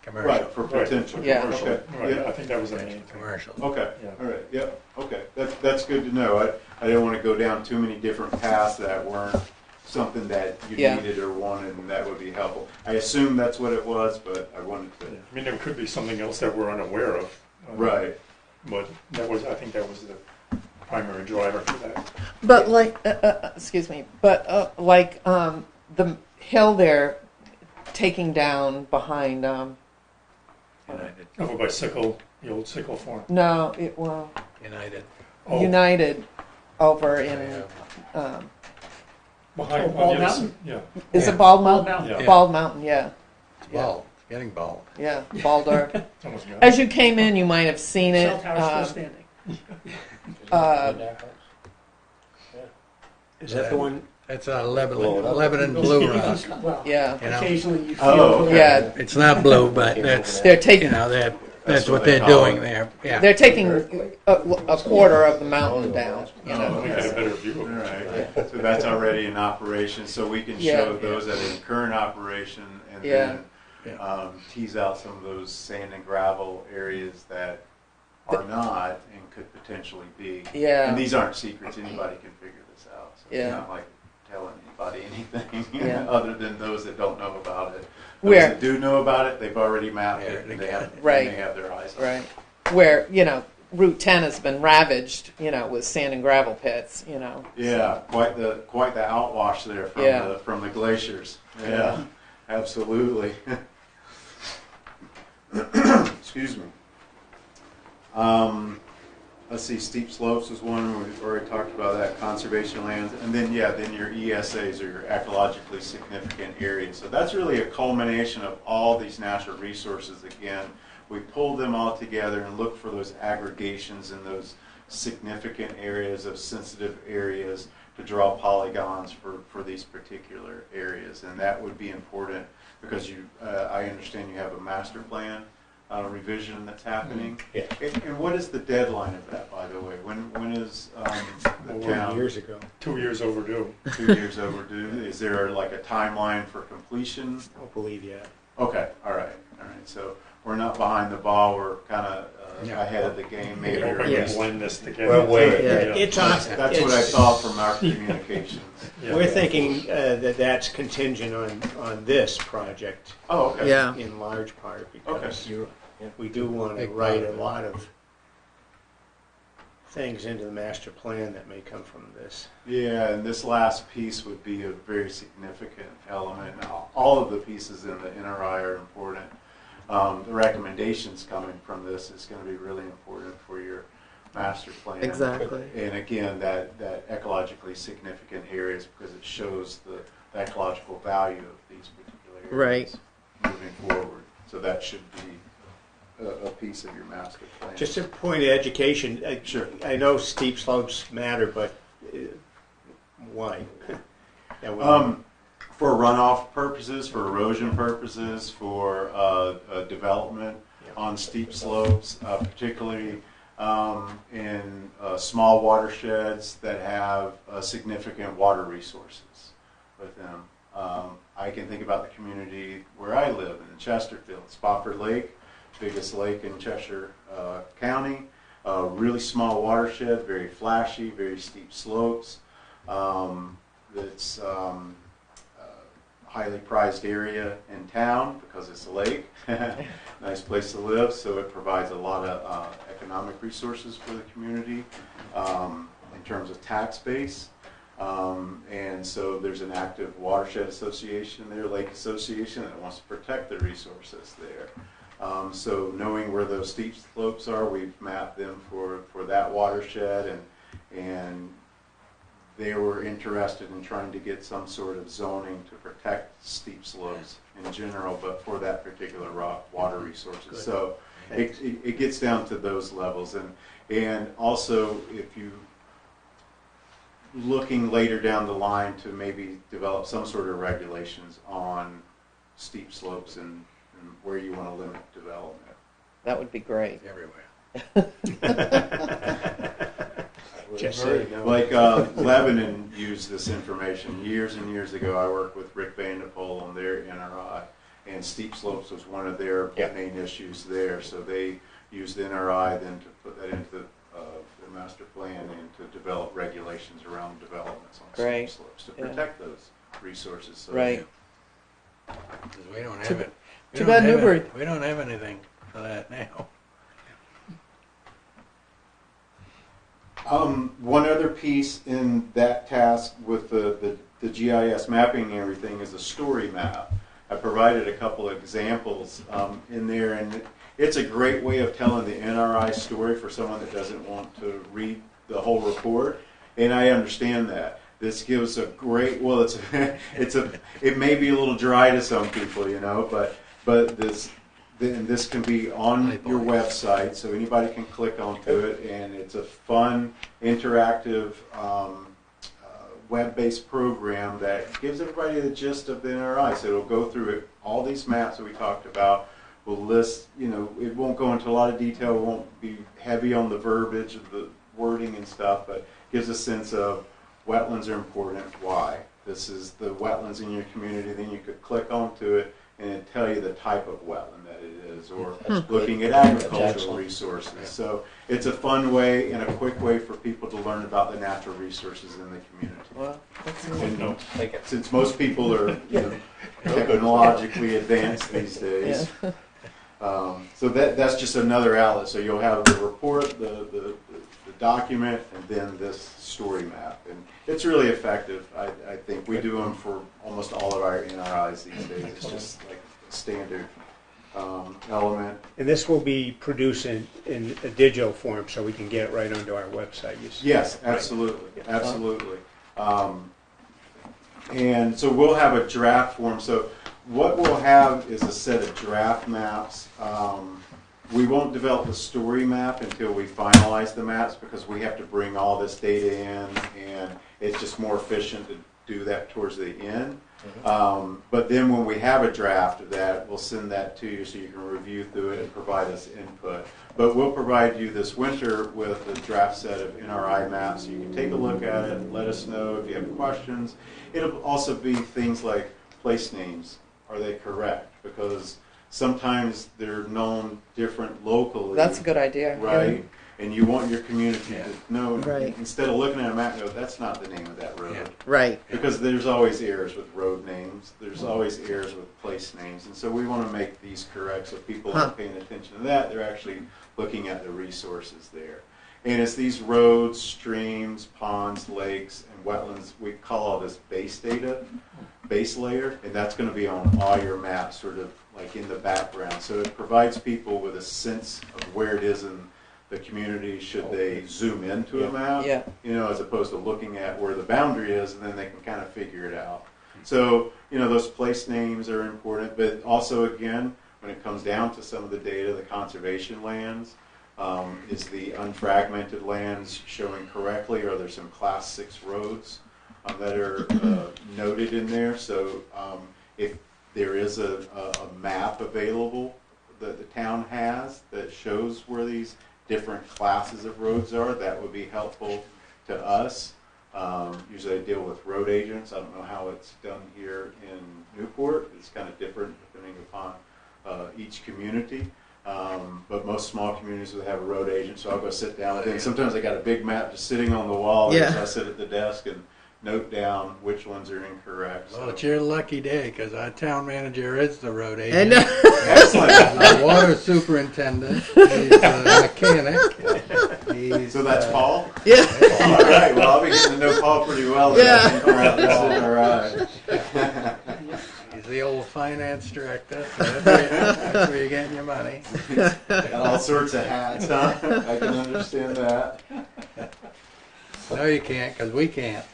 commercial. Right, for potential. Yeah. Okay, Right, yeah. I think that was the main thing. Commercial. Okay, Yeah. all right, yep, okay. That's good to know. I didn't want to go down too many different paths that weren't something that you Yeah. needed or wanted, and that would be helpful. I assume that's what it was, but I wanted to. I mean, there could be something else that we're unaware of. Right. But I think that was the primary driver for that. But like, excuse me, but like the hill there, taking down behind. United. Over by the old Sickle farm. No, United. Oh, United over in. Yeah. behind Oh, on Bald the other Mountain? side, yeah. Is Yeah. it Bald Bald Mountain? Mountain. Yeah. Bald Mountain, yeah, It's bald. It's getting bald. yeah, Baldur. It's almost gone. As you came in, you might have seen it. Cell tower's still standing. Is that the one? That's a Lebanon blue rock. Well, Yeah, You know. occasionally you feel. Oh, okay. yeah. It's not blue, but that's, They're you taking know, that's what what they they're call doing it. there. Yeah. they're taking a quarter of the mountain down. You know. We get a better view All of it. right, so that's already in operation, so we can Yeah. show those that are in current operation and Yeah. then tease out some of those sand and gravel areas that are not and could potentially be. Yeah. And these aren't secrets, anybody can figure this out. So Yeah. it's not like telling anybody anything Yeah. other than those that don't know about it. Those Where- that do know about it, they've already mapped Yeah, it, and they they got have, it. Right. and they have their eyes on Right. it. Where, Route 10 has been ravaged, with sand and gravel pits, Yeah, quite the outwash there from Yeah. from the glaciers. Yeah, absolutely. Excuse me. Let's see, steep slopes is one. We've already talked about that. Conservation lands, and then then your ESAs, or your ecologically significant areas. So that's really a culmination of all these natural resources. Again, we pulled them all together and looked for those aggregations in those significant areas of sensitive areas to draw polygons for these particular areas. And that would be important because I understand you have a master plan revision that's happening. Yeah. And what is the deadline of that, by the way? When is the town? Years ago. 2 years overdue. 2 years overdue. Is there like a timeline for completion? I don't believe yet. Okay, all right. So we're not behind the ball. We're kind of Yeah. ahead of the game, maybe. We're or going at to least- blend this together. Well, wait. Yeah. It's on. That's what I thought from our communications. Yeah. We're thinking that's contingent on this project Oh, okay. Yeah. in large part because Okay. we do want to Big write part a of it. lot of things into the master plan that may come from this. Yeah, and this last piece would be a very significant element. Now, all of the pieces in the NRI are important. The recommendations coming from this is going to be really important for your master plan. Exactly. And again, that ecologically significant areas, because it shows the ecological value of these particular areas moving forward. So that should be a piece of your master plan. Just a point of education. Sure. I know steep slopes matter, but why? That would- For runoff purposes, for erosion purposes, for development on steep slopes, particularly in small watersheds that have significant water resources with them. I can think about the community where I live in Chesterfield, Spofford Lake, biggest lake in Cheshire County. Really small watershed, very flashy, very steep slopes. It's highly prized area in town because it's a lake. Nice place to live, so it provides a lot of economic resources for the community in terms of tax base. And so there's an active watershed association there, lake association, that wants to protect the resources there. So knowing where those steep slopes are, we've mapped them for that watershed, and they were interested in trying to get some sort of zoning to protect steep slopes in general, but for that particular water resources. Good. So it gets down to those levels, and also if you looking later down the line to maybe develop some sort of regulations on steep slopes and where you want to limit development. That would be great. Everywhere. Just Very so you know. Like Lebanon used this information years and years ago. I worked with Rick Vanderpool on their NRI, and steep slopes was one of their Yeah. main issues there. So they used NRI then to put that into the master plan and to develop regulations around developments on Great. steep slopes to Yeah. protect those resources. So Right. 'Cause we don't Too have it. We too don't bad have Newbury- it- We don't have anything for that now. One other piece in that task with the GIS mapping and everything is a story map. I provided a couple of examples in there, and it's a great way of telling the NRI story for someone that doesn't want to read the whole report, and I understand that. This gives a great, well, it may be a little dry to some people, you know, but this can be on your website, so anybody can click onto it, and it's a fun, interactive, web-based program that gives everybody the gist of the NRI. So it'll go through it, all these maps that we talked about. We'll list, you know, it won't go into a lot of detail, it won't be heavy on the verbiage of the wording and stuff, but gives a sense of wetlands are important, why. This is the wetlands in your community, then you could click onto it and it'd tell you the type of wetland that it is, or looking at agricultural excellent. resources. So it's a fun way and a quick way for people to learn about the natural resources in the community. Well, that's And Take it. since most people are, you know, technologically advanced these days, so that's just another outlet. So you'll have the report, the document, and then this story map. And it's really effective. I think we do them for almost all of our NRIs these days. It's just like a standard element. And this will be produced in a digital form, so we can get it right onto our website. You see. Yes, absolutely, absolutely. And so we'll have a draft form. So what we'll have is a set of draft maps. We won't develop the story map until we finalize the maps, because we have to bring all this data in, and it's just more efficient to do that towards the end. But then when we have a draft of that, we'll send that to you so you can review through it and provide us input. But we'll provide you this winter with a draft set of NRI maps, so you can take a look at it and let us know if you have questions. It'll also be things like place names. Are they correct? Because sometimes they're known different locally. That's a good idea. Right? And you want your community to know, Right. instead of looking at a map, go, that's not the name of that road. Yeah. Right. Because there's always errors with road names. There's always errors with place names. And so we want to make these correct so people aren't paying attention to that. They're actually looking at the resources there. And it's these roads, streams, ponds, lakes, and wetlands. We call all this base data, base layer, and that's going to be on all your maps, sort of like in the background. So it provides people with a sense of where it is in the community should they zoom into a map, Yeah. you know, as opposed to looking at where the boundary is, and then they can kind of figure it out. So, you know, those place names are important, but also, again, when it comes down to some of the data, the conservation lands, is the unfragmented lands showing correctly? Are there some class 6 roads that are noted in there? So if there is a map available that the town has that shows where these different classes of roads are, that would be helpful to us. Usually I deal with road agents. I don't know how it's done here in Newport. It's kind of different depending upon each community. But most small communities would have a road agent, so I'll go sit down with them. Sometimes I got a big map just sitting on the wall, Yeah. so I sit at the desk and note down which ones are incorrect. Well, So. it's your lucky day, because our town manager is the road And agent. Excellent. The water superintendent, he's a mechanic. He's, So that's Paul? yeah. All right, well, I'll be getting to know Paul pretty well. then. Yeah. I think we're out this is all right. He's the old finance director, so that's where you're getting your money. Got all sorts of hats, huh? I can understand that. No, you can't, because we can't.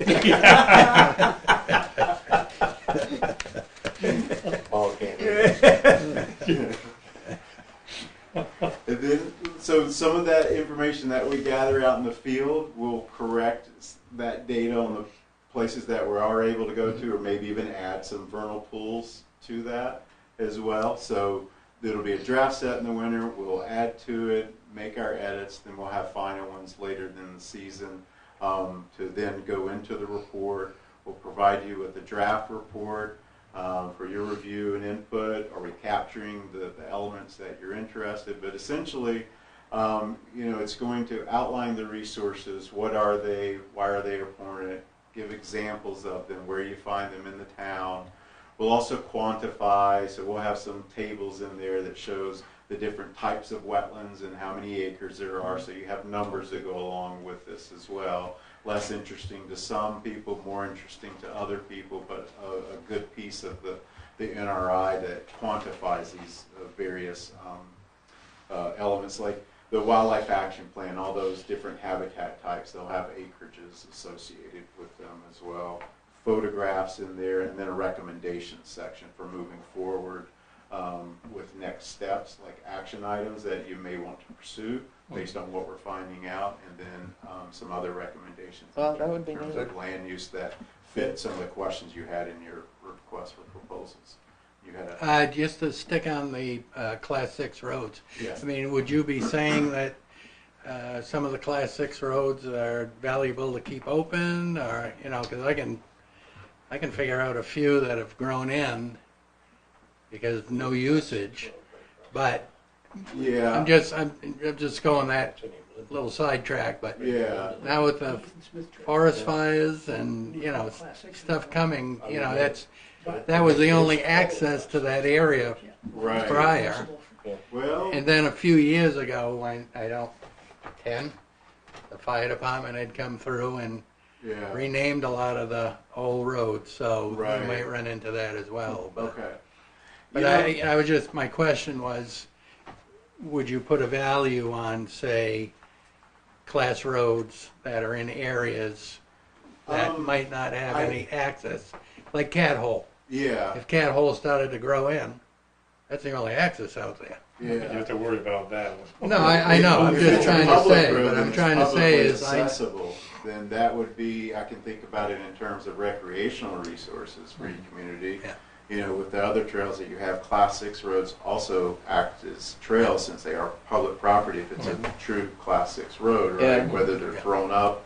Paul can't. And then, so some of that information that we gather out in the field will correct that data on the places that we are able to go to, or maybe even add some vernal pools to that as well. So it'll be a draft set in the winter. We'll add to it, make our edits, then we'll have final ones later in the season. to then go into the report. We'll provide you with a draft report for your review and input. Are we capturing the elements that you're interested? But essentially, it's going to outline the resources. What are they? Why are they important? Give examples of them, where you find them in the town. We'll also quantify, so we'll have some tables in there that shows the different types of wetlands and how many acres there are, so you have numbers that go along with this as well. Less interesting to some people, more interesting to other people, but a good piece of the NRI that quantifies these various elements, like the Wildlife Action Plan, all those different habitat types, they'll have acreages associated with them as well. Photographs in there, and then a recommendation section for moving forward with next steps, like action items that you may want to pursue based on what we're finding out, and then some other recommendations Well, that would be in terms neat. of land use that fit some of the questions you had in your request for proposals. You had a Just to stick on the Class 6 roads. Yes. I mean, would you be saying that some of the Class 6 roads are valuable to keep open, or because I can figure out a few that have grown in because of no usage, but yeah. I'm just going that little sidetrack. But Yeah. now with the forest fires and stuff coming, that was the only access to that area Right. prior. Well, And then a few years ago, when the fire department had come through and yeah. renamed a lot of the old roads, so Right. you might run into that as well. But, Okay. but I was just, my question was, would you put a value on, say, class roads that are in areas that might not have any access, like Cat Hole? Yeah. If Cat Hole started to grow in, that's the only access out there. You Yeah. have to worry about that. No, I know. I'm If just it's a trying to public say. road What and I'm it's trying to say publicly is, accessible, then that would be, I can think about it in terms of recreational resources for your community. Yeah. With the other trails that you have, Class 6 roads also act as trails since they are public property. If it's a true Class 6 road, right? Yeah. Whether they're thrown up,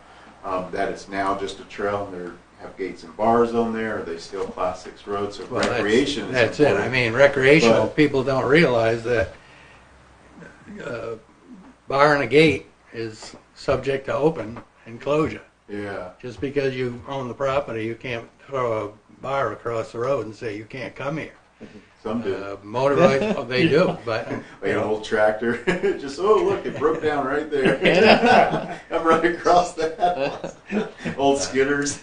that it's now just a trail and they have gates and bars on there, or they still Class 6 roads. So well, recreation is that's it. important. I mean, recreational But- people don't realize that bar and a gate is subject to open and closure. Yeah. Just because you own the property, you can't throw a bar across the road and say you can't come here. Some do. Motorized, oh, they do, but Like an old tractor, just look, it broke down right there. I'm right across that. Old skidders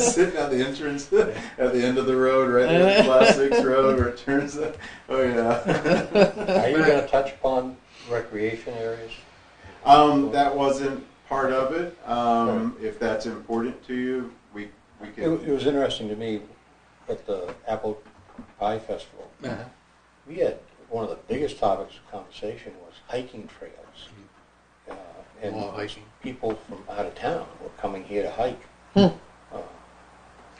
sitting at the entrance at the end of the road, right there, the Class 6 road where it turns. Oh yeah. Are you going to touch upon recreation areas? That wasn't part of it. If that's important to you, we can. It was interesting to me at the Apple Pie Festival. We had one of the biggest topics of conversation was hiking trails. And hiking. people from out of town were coming here to hike. Well,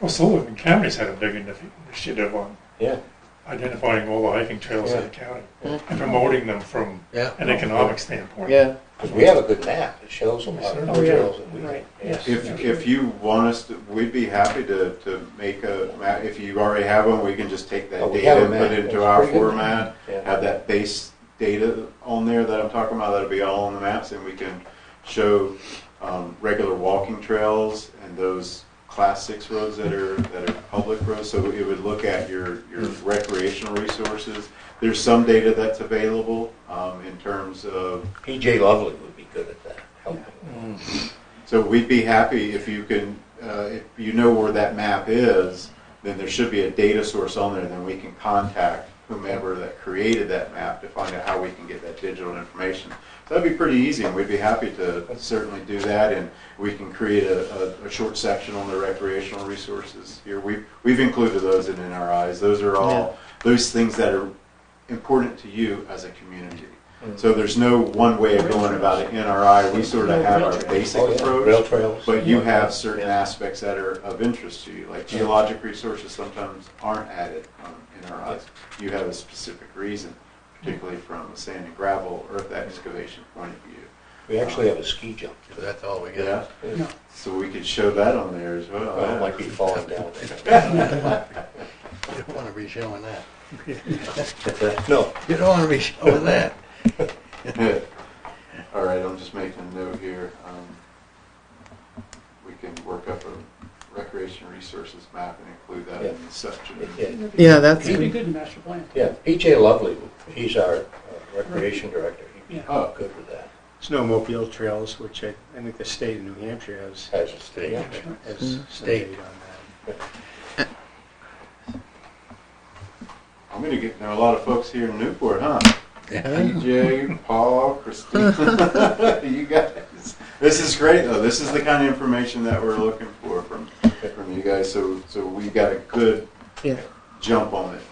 Sullivan County's had a big initiative on Yeah. identifying all the hiking trails in the county and promoting them from an economic standpoint. Yeah. Because we have a good map that shows a lot of Oh, yeah. trails that we Right, yes. If you want us to, we'd be happy to make a map. If you already have one, we can just take that Oh, we data have a and put map. it into That's our pretty good. format, Yeah. have that base data on there that I'm talking about. That'll be all on the maps, and we can show regular walking trails and those Class 6 roads that are public roads. So it would look at your recreational resources. There's some data that's available in terms of. PJ Lovely would be good at that, helping. So we'd be happy if you can, if you know where that map is, then there should be a data source on there, then we can contact whomever that created that map to find out how we can get that digital information. So that'd be pretty easy, and we'd be happy to certainly do that, and we can create a short section on the recreational resources here. We've included those in NRIs. Those are all those things that are important to you as a community. So there's no one way of going about an NRI. We sort of have our basic Rail approach, trails. but you have certain aspects that are of interest to you. Like geologic resources sometimes aren't added on NRIs. You have a specific reason, particularly from a sand and gravel earth excavation point of view. We actually have a ski jump. So that's all we Yeah, got. so we could show that on there as well. Well, it might be falling down there. You don't want to be showing that. No, You don't want to be showing that. All right, I'm just making a note here. We can work up a recreation resources map and include that in the section. yeah, Yeah, that's It'd be good. good in the master plan. yeah. PJ Lovely, he's our recreation director. He'd be Oh. good with that. Snowmobile trails, which I think the state of New Hampshire has As a state. Yeah. some State. data on that. I'm going to get to know a lot of folks here in Newport, huh? Yeah. PJ, Paul, Christina, you guys. This is great, though. This is the kind of information that we're looking for from you guys. So we got a good Yeah. jump on it.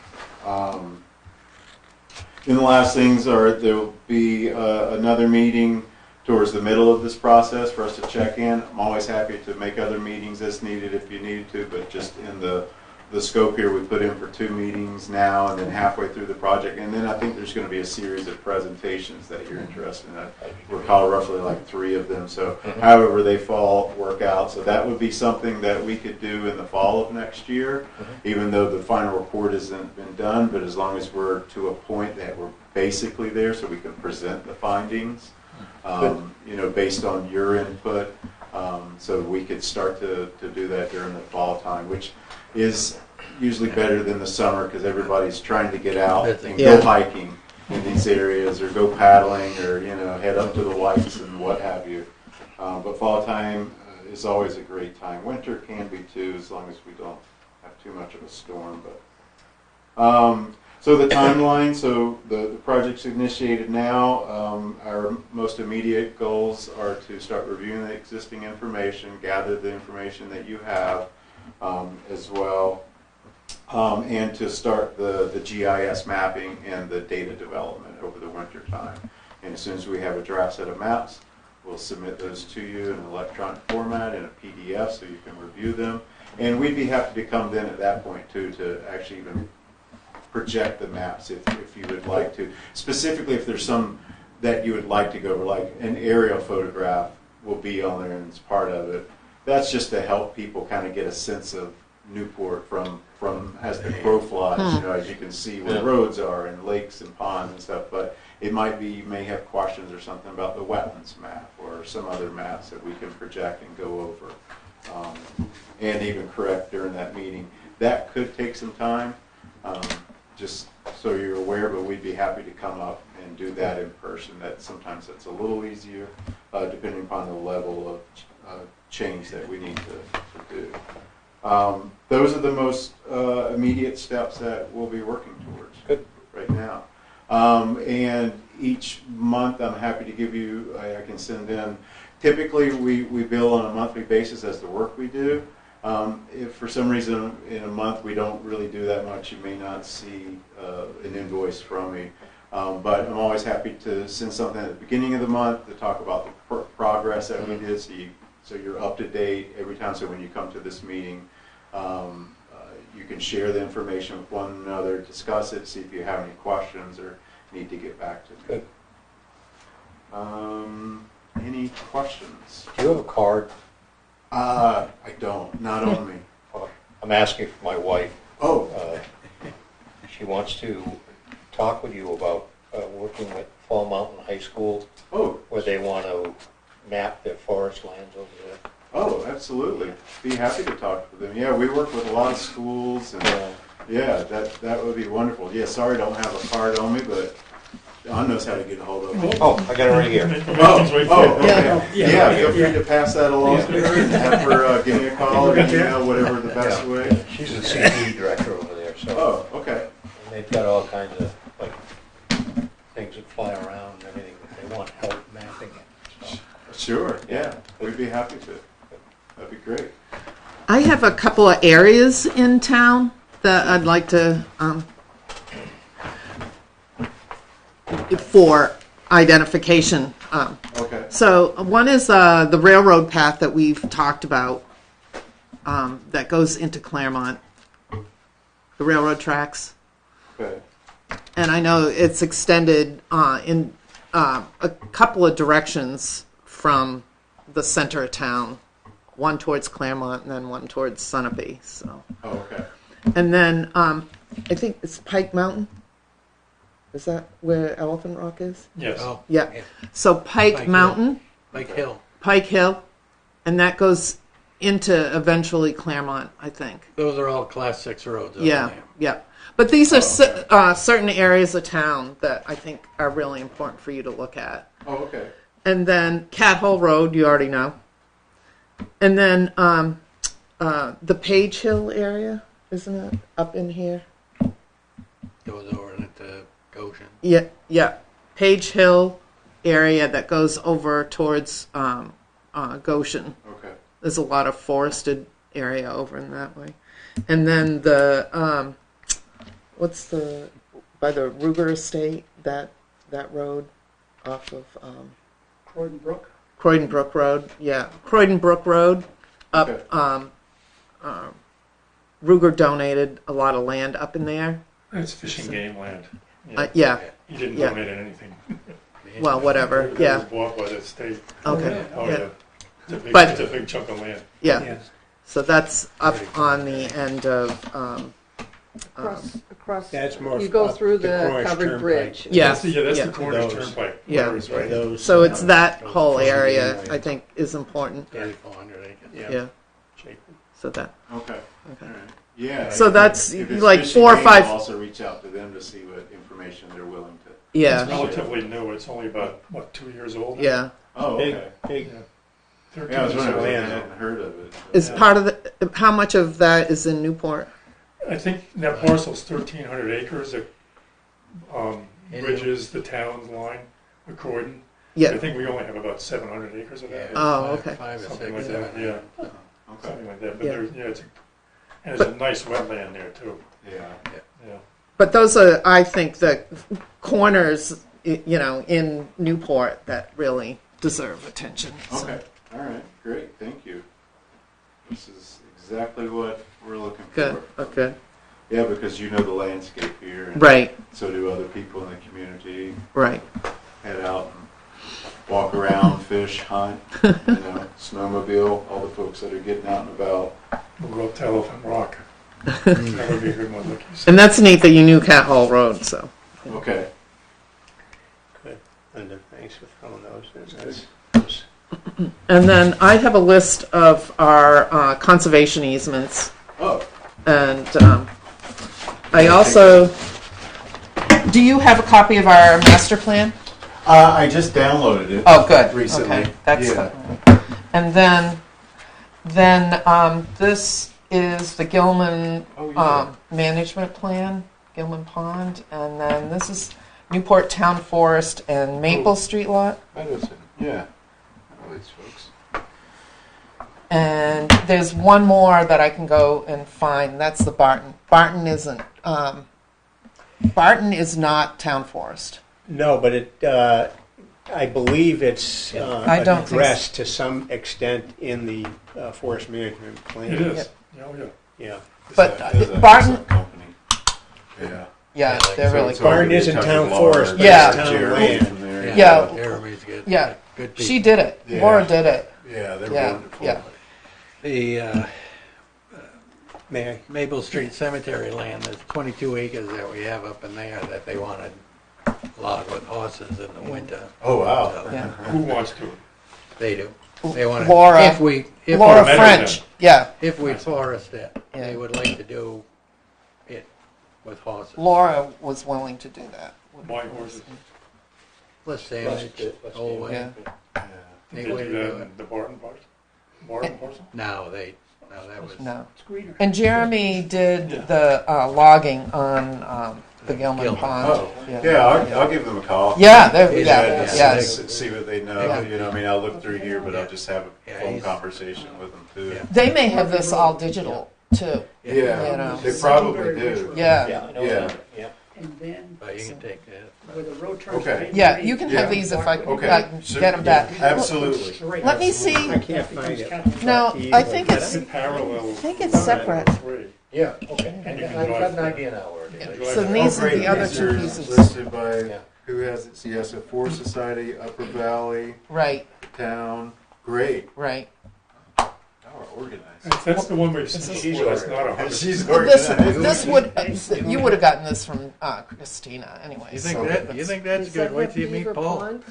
And the last things are there'll be another meeting towards the middle of this process for us to check in. I'm always happy to make other meetings as needed if you need to, but just in the scope here, we put in for 2 meetings now and then halfway through the project. And then I think there's going to be a series of presentations that you're interested in. I recall roughly like 3 of them. So however they fall, work out. So that would be something that we could do in the fall of next year, even though the final report hasn't been done. But as long as we're to a point that we're basically there so we can present the findings, based on your input. So we could start to do that during the fall time, which is usually better than the summer because everybody's trying to get out and Yeah. go hiking in these areas or go paddling or, head up to the Whites and what have you. But fall time is always a great time. Winter can be too, as long as we don't have too much of a storm. But so the timeline, so the project's initiated now. Our most immediate goals are to start reviewing the existing information, gather the information that you have as well, and to start the GIS mapping and the data development over the winter time. And as soon as we have a draft set of maps, we'll submit those to you in an electronic format in a PDF so you can review them. And we'd be happy to come then at that point too to actually even project the maps if you would like to. Specifically if there's some that you would like to go over, like an aerial photograph will be on there and it's part of it. That's just to help people kind of get a sense of Newport from as the crow flies, as you can see where roads are and lakes and ponds and stuff. But it might be you may have questions or something about the wetlands map or some other maps that we can project and go over and even correct during that meeting. That could take some time, just so you're aware, but we'd be happy to come up and do that in person. Sometimes that's a little easier depending upon the level of change that we need to do. Those are the most immediate steps that we'll be working towards right now. And each month I'm happy to give you, I can send in, typically we bill on a monthly basis as the work we do. If for some reason in a month we don't really do that much, you may not see an invoice from me. But I'm always happy to send something at the beginning of the month to talk about the progress that we did so you're up to date every time. So when you come to this meeting, you can share the information with one another, discuss it, see if you have any questions or need to get back to me. Any questions? Do you have a card? I don't. Not on me. I'm asking for my wife. Oh, She wants to talk with you about working with Fall Mountain High School, where they want to map their forest lands over there. oh, absolutely. Be happy to talk with them. Yeah, we work with a lot of schools, and yeah, that would be wonderful. Yeah, sorry, I don't have a card on me, but Don knows how to get a hold of me. Oh, I got it right here. Okay. Yeah. Yeah, feel free to pass that along to her and have her give me a call or email, whatever the best way. She's the CP director over there, so. Oh, okay. And they've got all kinds of, things that fly around and everything, if they want help mapping it, so. Sure, yeah, we'd be happy to. That'd be great. I have a couple of areas in town that I'd like to for identification. Okay. So one is the railroad path that we've talked about that goes into Claremont, the railroad tracks. Okay. And I know it's extended in a couple of directions from the center of town, one towards Claremont and then one towards Sunapee. So, Oh, okay. and then I think it's Pike Mountain. Is that where Elephant Rock is? Yes. Oh, Yeah. yeah. So Pike Pike Mountain, Lake Hill. Pike Hill, and that goes into eventually Claremont, I think. Those are all Class 6 roads. over Yeah, there. yeah. But these are okay. certain areas of town that I think are really important for you to look at. Oh, okay. And then Cat Hole Road, you already know. And then the Page Hill area, isn't it up in here? Goes over into Goshen. Yeah, yeah. Page Hill area that goes over towards Goshen. Okay. There's a lot of forested area over in that way. And then the what's the by the Ruger Estate, that road off of Croydon Brook. Croydon Brook Road. Yeah, Croydon Brook Road up. Okay. Ruger donated a lot of land up in there. It's fishing game land. Yeah. He didn't Yeah. donate anything. Well, whatever. It was Yeah. bought by the state. Okay. Oh, Yeah. yeah. But- It's a big chunk of land. Yeah. Yeah. So that's up on the end of. Across, That's more. you go up through the the Cornish covered Turnpike. bridge. Yeah. That's yeah. the Cornish Those. Turnpike. Yeah. Letters, right? Those, So it's that those whole fishing area game I land. think is important. 3,400 acres. Yeah. Yeah. Shape. So that. Okay. Okay. All right. Yeah. So if- that's if it's like fishing 4 or game, 5 I'll also reach out to them to see what information they're willing to. It's Yeah. relatively new. It's only about, 2 years old? Yeah. Oh, Big, okay. big. Yeah. 13 Yeah, I was years wondering old. if I land. hadn't heard of it. Is Yeah. part of the how much of that is in Newport? I think that parcel's 1,300 acres. It bridges the town line with Croydon. I Yeah. think we only have about 700 acres of that. Oh, okay. 5 or Something 6, like that, 7. yeah. Okay. Something like that. But Yeah. there's, and there's a nice wetland there too. Yeah. Yeah. But those are, I think, the corners, in Newport that really deserve attention. So, Okay. All right. Great. Thank you. This is exactly what we're looking Good. for. Okay. Yeah, because you know the landscape here, and Right. so do other people in the community. Right. Head out and walk around, fish, hunt, snowmobile. All the folks that are getting out and about. We'll go up to Elephant Rock. That would be a good one, like you said. And that's neat that you knew Cat Hall Road. So. Okay. Good. Linda, thanks for throwing those in. That's- And then I have a list of our conservation easements, Oh, and I also. Do you have a copy of our master plan? I just downloaded it. Oh, good. Recently. Okay, that's. Yeah. And then this is the Gilman Oh, yeah. management plan, Gilman Pond, and then this is Newport Town Forest and Maple Street lot. That is it. Yeah. I know these folks. And there's one more that I can go and find. That's the Barton. Barton isn't. Barton is not town forest. No, but it, I believe it's I don't think so. addressed to some extent in the forest management plan. It is. Oh, yeah. Yeah. But There's a Barton, company. Yeah. yeah, they're really So cool. Barton it's isn't over town Laura, forest, but Yeah. it's town Jeremy land. from there. Yeah. Jeremy's good. Yeah. Good people. She did it. Yeah. Laura did it. Yeah, they're Yeah, wonderful. yeah. The May I? Maple Street Cemetery land, there's 22 acres that we have up in there that they want to log with horses in the winter. Oh, wow. So Yeah. Who wants to? They do. They want to. Laura- If we Laura Meadow French. Yeah. if we forest it, Yeah. they would like to do it with horses. Laura was willing to do that. My horses. Let's say Let's it's do- let's whole do way. Yeah. Yeah. Did They they way do to that do in it. the Barton parcel? Barton parcel? No, that was. No. Screener. And Jeremy did Yeah. the logging on the Gilman Gilman. Pond. Oh, yeah, I'll give them a call. Yeah, they're- He's yeah, good, Just yeah. see what they know. Yeah. You know, I mean, I'll look through here, but I'll just have a Yeah, phone he's- conversation with them too. Yeah. They may have this all digital too. Yeah, You know. they probably do. Yeah. Yeah, I know Yeah. that. Yeah. And then But you can take that. where the road turns. Okay. right, Yeah, you can have Yeah. these if I Okay. can So- get them back. Absolutely. Straight. Let me I see. can't find it. No, I think It's it's. parallel. I think it's separate. Three. Yeah, okay. And you can I've drive got an there. idea now where it is. So Oh, these are great. the other These two are pieces. listed by Yeah. Who has it? So yes, a Forest Society, Upper Valley, Right, Town. Great. right. Now we're organized. That's the one we've seen She's before, it's not a hundred. She's This, organized. this would, you would have gotten this from Christina anyway. You think so that? You think that's Does good? that Wait have till you meet Beaver Paul. Pond?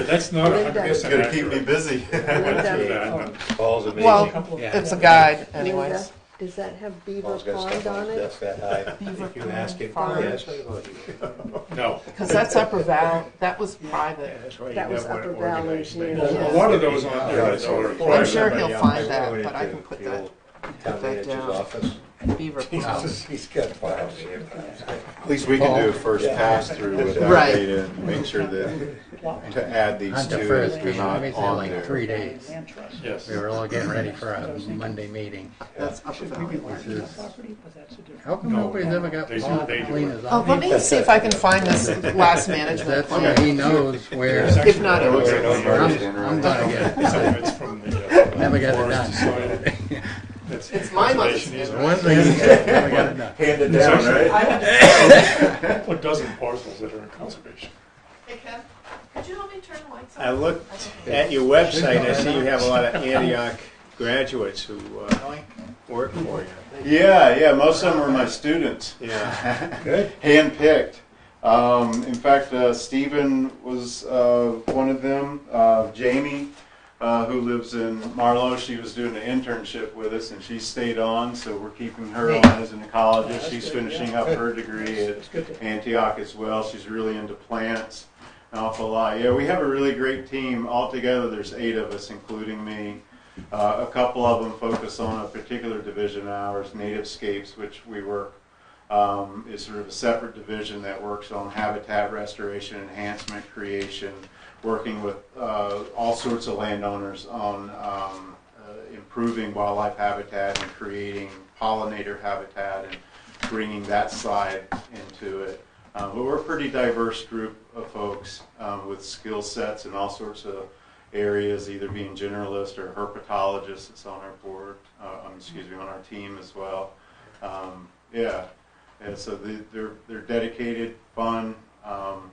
That's not a hundred It's percent gonna keep me accurate. busy. I went through that, but Paul's amazing. Well, Yeah. it's a guide Linda, anyways. does that have Beaver Paul's got Pond stuff on on his it? desk that high. Beaver If you Pond ask him, Farm. he asked me about you. no. Because that's Upper Valley, that was private. That's why you That was never want to Upper Valley, organize yeah. things. A lot of those aren't Yeah, there, it's so over. they're I'm sure Somebody he'll else. find I that, went but I into can put the that, old town that manager's down. office. Beaver Pond. He's got files here. At least we can do a first pass through with that Right. data and make sure that to add these Hunter two first, if they're not maybe on like there. 3 days. Land trust. Yes. We were all getting ready for a Monday meeting. That's Upper Should Valley. we be large enough property, but that's a different. How come No, nobody's ever got they do- Paul they to do clean it. his Oh, let office? me see if I can find this last management That's so plan. he knows where. If not, it was. I'm gonna get it. Some of it's from the Never got it Forest done. Society. It's my mother's conservation The easement. one thing he said, never got it done. Hand it It's down, actually right? a couple of dozen parcels that are in conservation. Hey, Ken, could you help me turn the lights on? I looked at your website, I see you have a lot of Antioch graduates who work for you. Yeah, most of them are my students. Yeah. Good. Handpicked. In fact, Stephen was one of them. Jamie, who lives in Marlow, she was doing an internship with us, and she stayed on, so we're keeping her on as an ecologist. She's finishing up her degree at Antioch as well. She's really into plants an awful lot. Yeah, we have a really great team. Altogether, there's 8 of us, including me. A couple of them focus on a particular division of ours, Nativescapes, which we work is sort of a separate division that works on habitat restoration, enhancement, creation, working with all sorts of landowners on improving wildlife habitat and creating pollinator habitat and bringing that side into it. But we're a pretty diverse group of folks with skill sets in all sorts of areas, either being generalist or herpetologists that's on our board, on our team as well. And so they're dedicated, fun,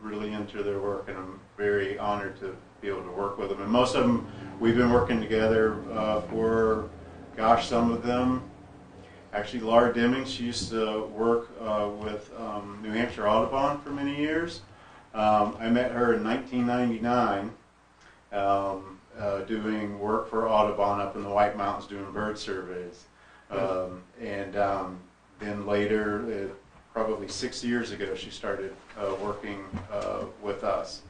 really into their work, and I'm very honored to be able to work with them. And most of them, we've been working together for, some of them. Actually, Laura Deming, she used to work with New Hampshire Audubon for many years. I met her in 1999 doing work for Audubon up in the White Mountains doing bird surveys. Then later, probably 6 years ago, she started working with us.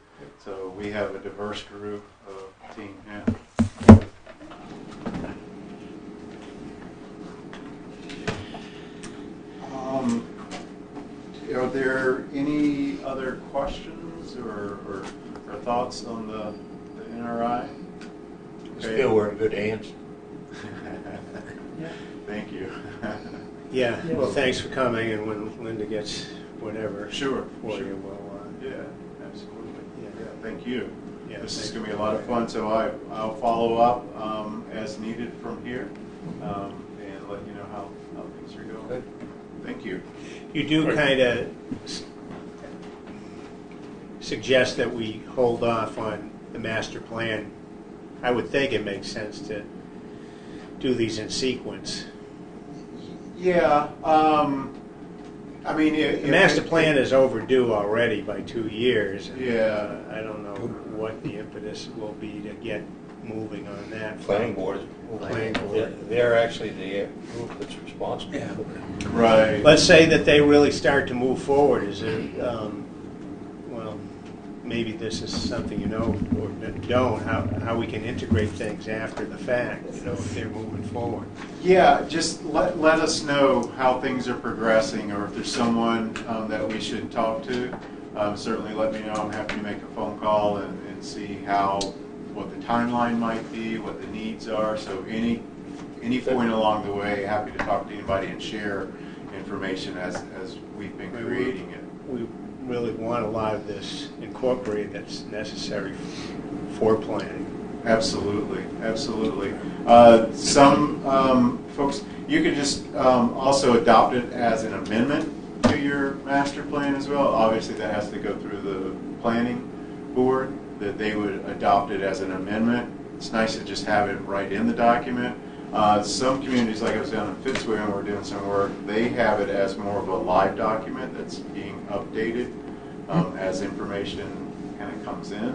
So we have a diverse group of team. Yeah. Are there any other questions or thoughts on the NRI? Still, we're in good hands. Thank you. Yeah, well, thanks for coming, and when Linda gets whatever Sure. for you, we'll, Yeah, absolutely. yeah. Yeah, thank you. Yeah, This is thank going to you. be a lot of fun, so I'll follow up as needed from here and let you know how things are going. Good. Thank you. You do Right. kind of suggest that we hold off on the master plan. I would think it makes sense to do these in sequence. Yeah, I mean, The master plan is overdue already by 2 years. and, Yeah. I don't know what the impetus will be to get moving on that. Planning board, Planning board. they're actually the group that's responsible. Yeah. Right. Let's say that they really start to move forward. Is it, well, maybe this is something you know or don't, how we can integrate things after the fact, if they're moving forward. Yeah, just let us know how things are progressing, or if there's someone that we should talk to. Certainly let me know. I'm happy to make a phone call and see what the timeline might be, what the needs are. So any point along the way, happy to talk to anybody and share information as we've been creating it. We really want a lot of this incorporated that's necessary for planning. Absolutely, absolutely. Some folks, you could just also adopt it as an amendment to your master plan as well. Obviously, that has to go through the planning board, that they would adopt it as an amendment. It's nice to just have it right in the document. Some communities, like I was down in Fitzway and we're doing some work, they have it as more of a live document that's being updated as information kind of comes in,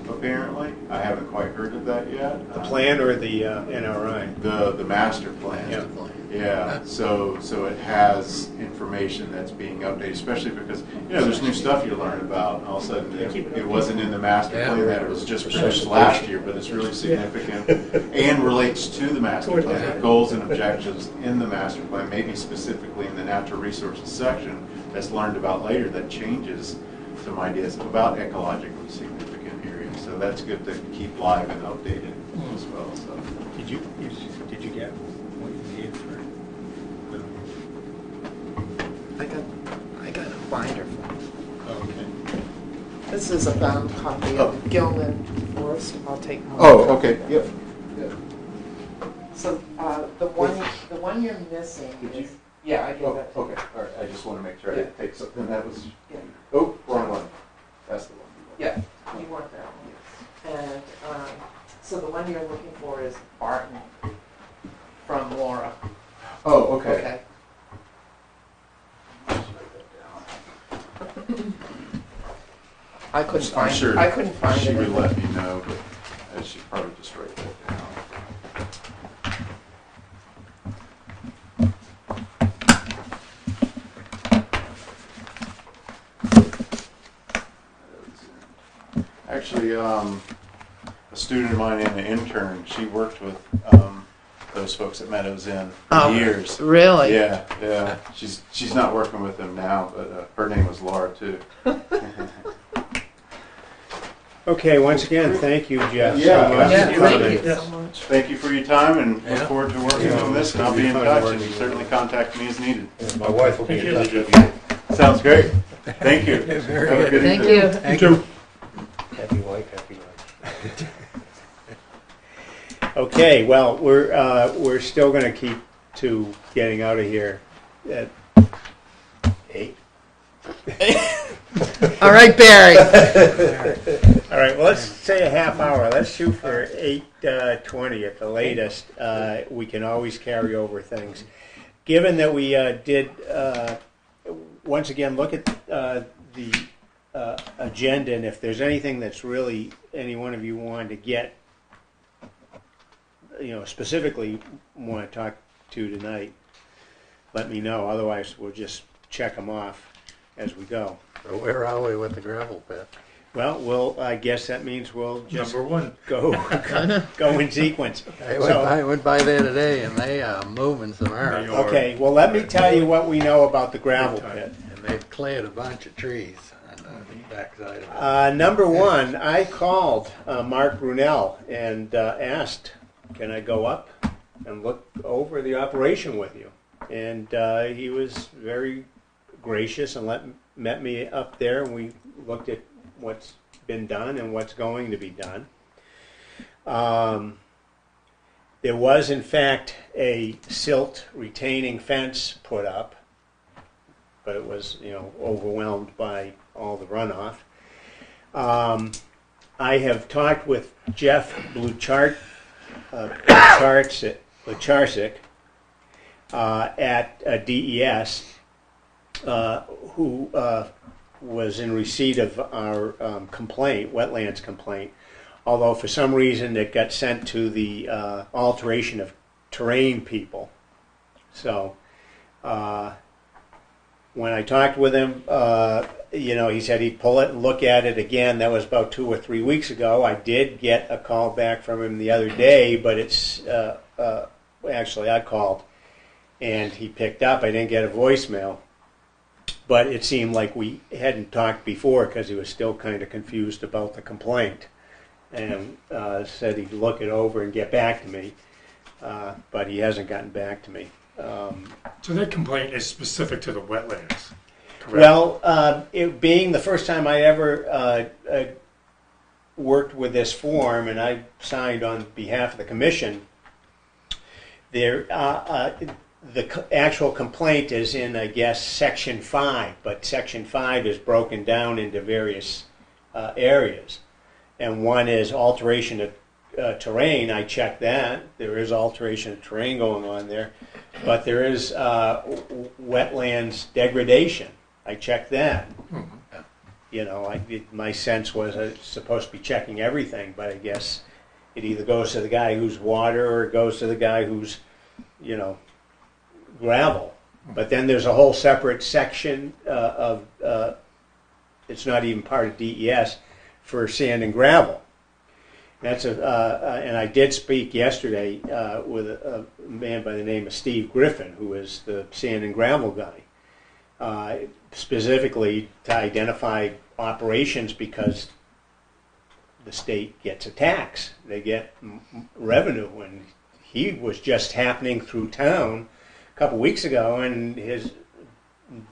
apparently. I haven't quite heard of that yet. The plan or the NRI? The master plan. Yeah. Yeah, so it has information that's being updated, especially because, there's new stuff you learn about, and all of a sudden it wasn't in the master plan, that it was just produced last year, but it's really significant and relates to the master plan, the goals and objectives in the master plan, maybe specifically in the natural resources section that's learned about later that changes some ideas about ecologically significant areas. So that's good to keep live and updated as well. So. Did you get what you need for? I got a binder. Oh, okay. This is a bound copy of Gilman Forest. I'll take one. Oh, okay. Yep. So the one you're missing Did you? is yeah, I gave Oh, that. to okay. All right. I just want to make sure I didn't take something that was. Yeah. Oh, wrong one. That's the one. Yeah, you want that one. And so the one you're looking for is Barton from Laura. Oh, okay. Okay. I couldn't I'm find. sure I couldn't find she it. would let me know, but I should probably just write that down. Actually, a student of mine and an intern, she worked with those folks at Meadows Inn for years. Really? Yeah. She's not working with them now, but her name was Laura too. Okay, once again, thank you, Jeff. Yeah, so much. Yeah, Thank thank you. you Yes. so much. Thank you for your time, and look Yeah. forward to working Yeah. on this. And I'll be in Fun touch, and working you with certainly contact me as needed. And my wife will be in touch with you. Sounds great. Thank you. Very Have a good. Thank evening. you. Thank you. Happy wife, happy life. Okay, well, we're still going to keep to getting out of here at 8. All right, Barry. All right, well, let's say a half hour. Let's shoot for 8:20 at the latest. We can always carry over things. Given that we did, once again, look at the agenda, and if there's anything that's really any one of you wanted to get, specifically want to talk to tonight, let me know. Otherwise, we'll just check them off as we go. So where are we with the gravel pit? Well, I guess that means we'll just Number one. go in sequence. I went by there today, and they are moving some earth. Okay, well, let me tell you what we know about the gravel pit. And they've cleared a bunch of trees on the backside of it. Number one, I called Mark Brunel and asked, can I go up and look over the operation with you? And he was very gracious and met me up there, and we looked at what's been done and what's going to be done. There was, in fact, a silt retaining fence put up, but it was, overwhelmed by all the runoff. I have talked with Jeff Lucharczyk at DES, who was in receipt of our wetlands complaint, although for some reason it got sent to the alteration of terrain people. So when I talked with him, he said he'd pull it and look at it again. That was about 2 or 3 weeks ago. I did get a call back from him the other day, but it's actually I called and he picked up. I didn't get a voicemail, but it seemed like we hadn't talked before because he was still kind of confused about the complaint, and said he'd look it over and get back to me, but he hasn't gotten back to me. So that complaint is specific to the wetlands, correct? Well, it being the first time I ever worked with this form, and I signed on behalf of the commission, actual complaint is in, I guess, Section 5, but Section 5 is broken down into various areas. And one is alteration of terrain. I checked that. There is alteration of terrain going on there. But there is wetlands degradation. I checked that. You know, my sense was I was supposed to be checking everything, but I guess it either goes to the guy who's water or it goes to the guy who's, you know, gravel. But then there's a whole separate section of, it's not even part of DES, for sand and gravel. That's and I did speak yesterday with a man by the name of Steve Griffin, who is the sand and gravel guy, specifically to identify operations because the state gets a tax. They get revenue, and he was just happening through town a couple weeks ago, and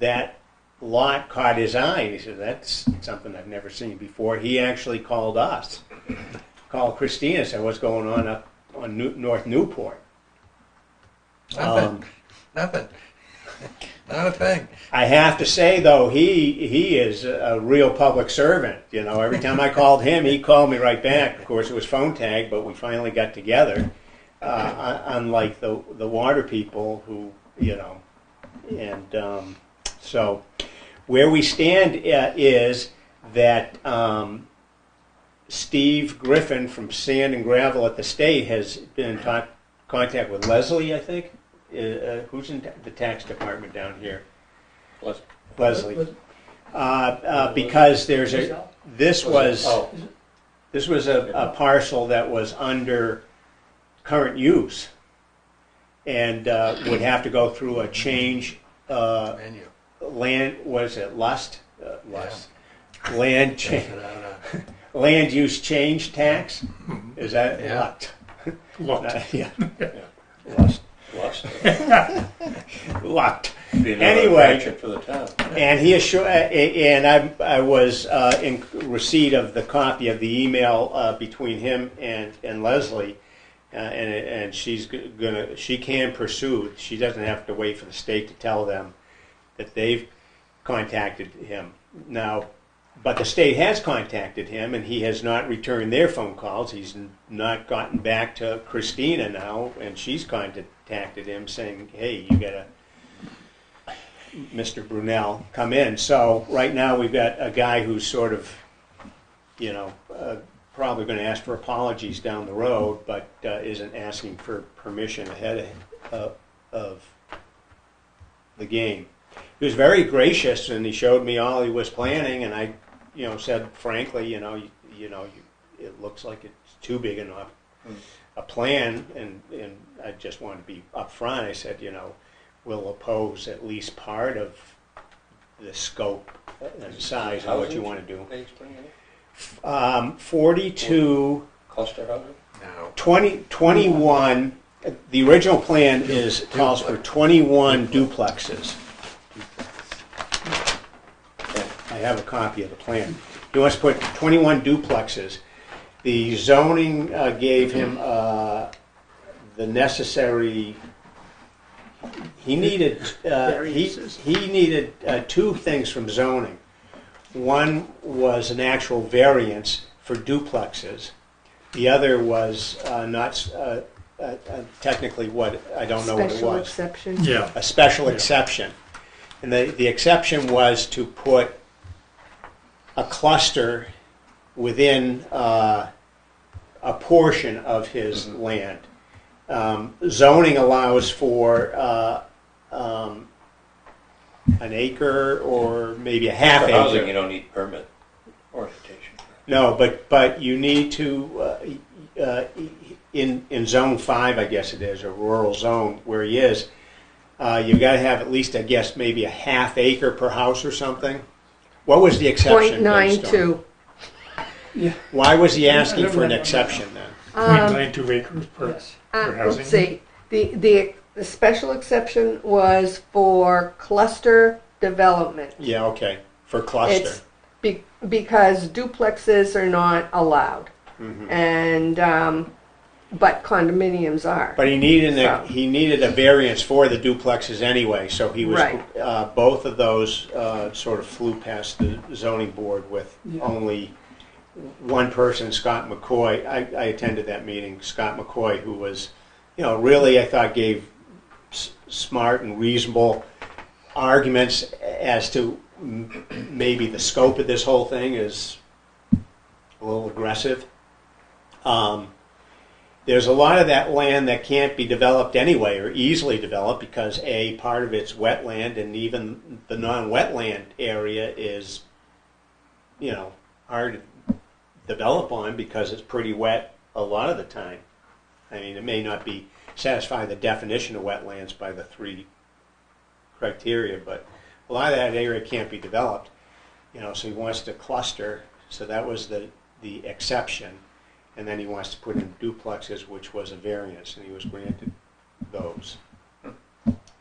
that lot caught his eye. He said, "That's something I've never seen before." He actually called us, called Christina, said, "What's going on up on North Newport?" Nothing. Nothing. Not a thing. I have to say, though, he is a real public servant. You know, every time I called him, he called me right back. Of course, it was phone tag, but we finally got together. Unlike the water people who, you know, and so where we stand is that Steve Griffin from Sand and Gravel at the state has been in contact with Leslie, I think. Who's in the tax department down here? Leslie. Because this was a parcel that was under current use and would have to go through a change Menu. land. Was it Lust? Lust. Land change. Land use change tax. Is that Yeah. Looked. Yeah. Lust. Lucked. Be another Anyway. attraction for the town. And he assured, and I was in receipt of the copy of the email between him and Leslie, and she can pursue. She doesn't have to wait for the state to tell them that they've contacted him now. But the state has contacted him, and he has not returned their phone calls. He's not gotten back to Christina now, and she's contacted him saying, "Hey, you gotta, Mr. Brunel, come in." So right now we've got a guy who's sort of, you know, probably going to ask for apologies down the road, but isn't asking for permission ahead of the game. He was very gracious, and he showed me all he was planning, and I, you know, said frankly, it looks like it's too big enough a plan, and I just wanted to be upfront. I said, we'll oppose at least part of the scope and size of what you want to do. 42, Cluster housing? No. 21. The original plan calls for 21 duplexes. I have a copy of the plan. He wants to put 21 duplexes. The zoning gave him the necessary. He needed he needed two things from zoning. One was an actual variance for duplexes. The other was not technically what I don't know what it Special was. exception. Yeah. A special exception. And the exception was to put a cluster within a portion of his land. Zoning allows for an acre or maybe a half For housing, you acre. don't need permit or citation. No, but you need to, in zone 5, I guess it is, a rural zone where he is, you've got to have at least, I guess, maybe a half acre per house or something. What was the exception? based on? 0.92. Why was he asking for an exception then? 0.92 acres per housing. Let's see. The special exception was for cluster development. Yeah, okay, for cluster. It's because duplexes are not allowed. Mhm. And but condominiums are. But he needed So- he needed a variance for the duplexes anyway, so he was Right. both of those sort of flew past the zoning board with only one person, Scott McCoy. I attended that meeting. Scott McCoy, who was, really I thought gave smart and reasonable arguments as to maybe the scope of this whole thing is a little aggressive. There's a lot of that land that can't be developed anyway or easily developed because part of it's wetland, and even the non-wetland area is, hard to develop on because it's pretty wet a lot of the time. I mean, it may not be satisfy the definition of wetlands by the 3 criteria, but a lot of that area can't be developed. So he wants to cluster. So that was the exception. And then he wants to put in duplexes, which was a variance, and he was granted those.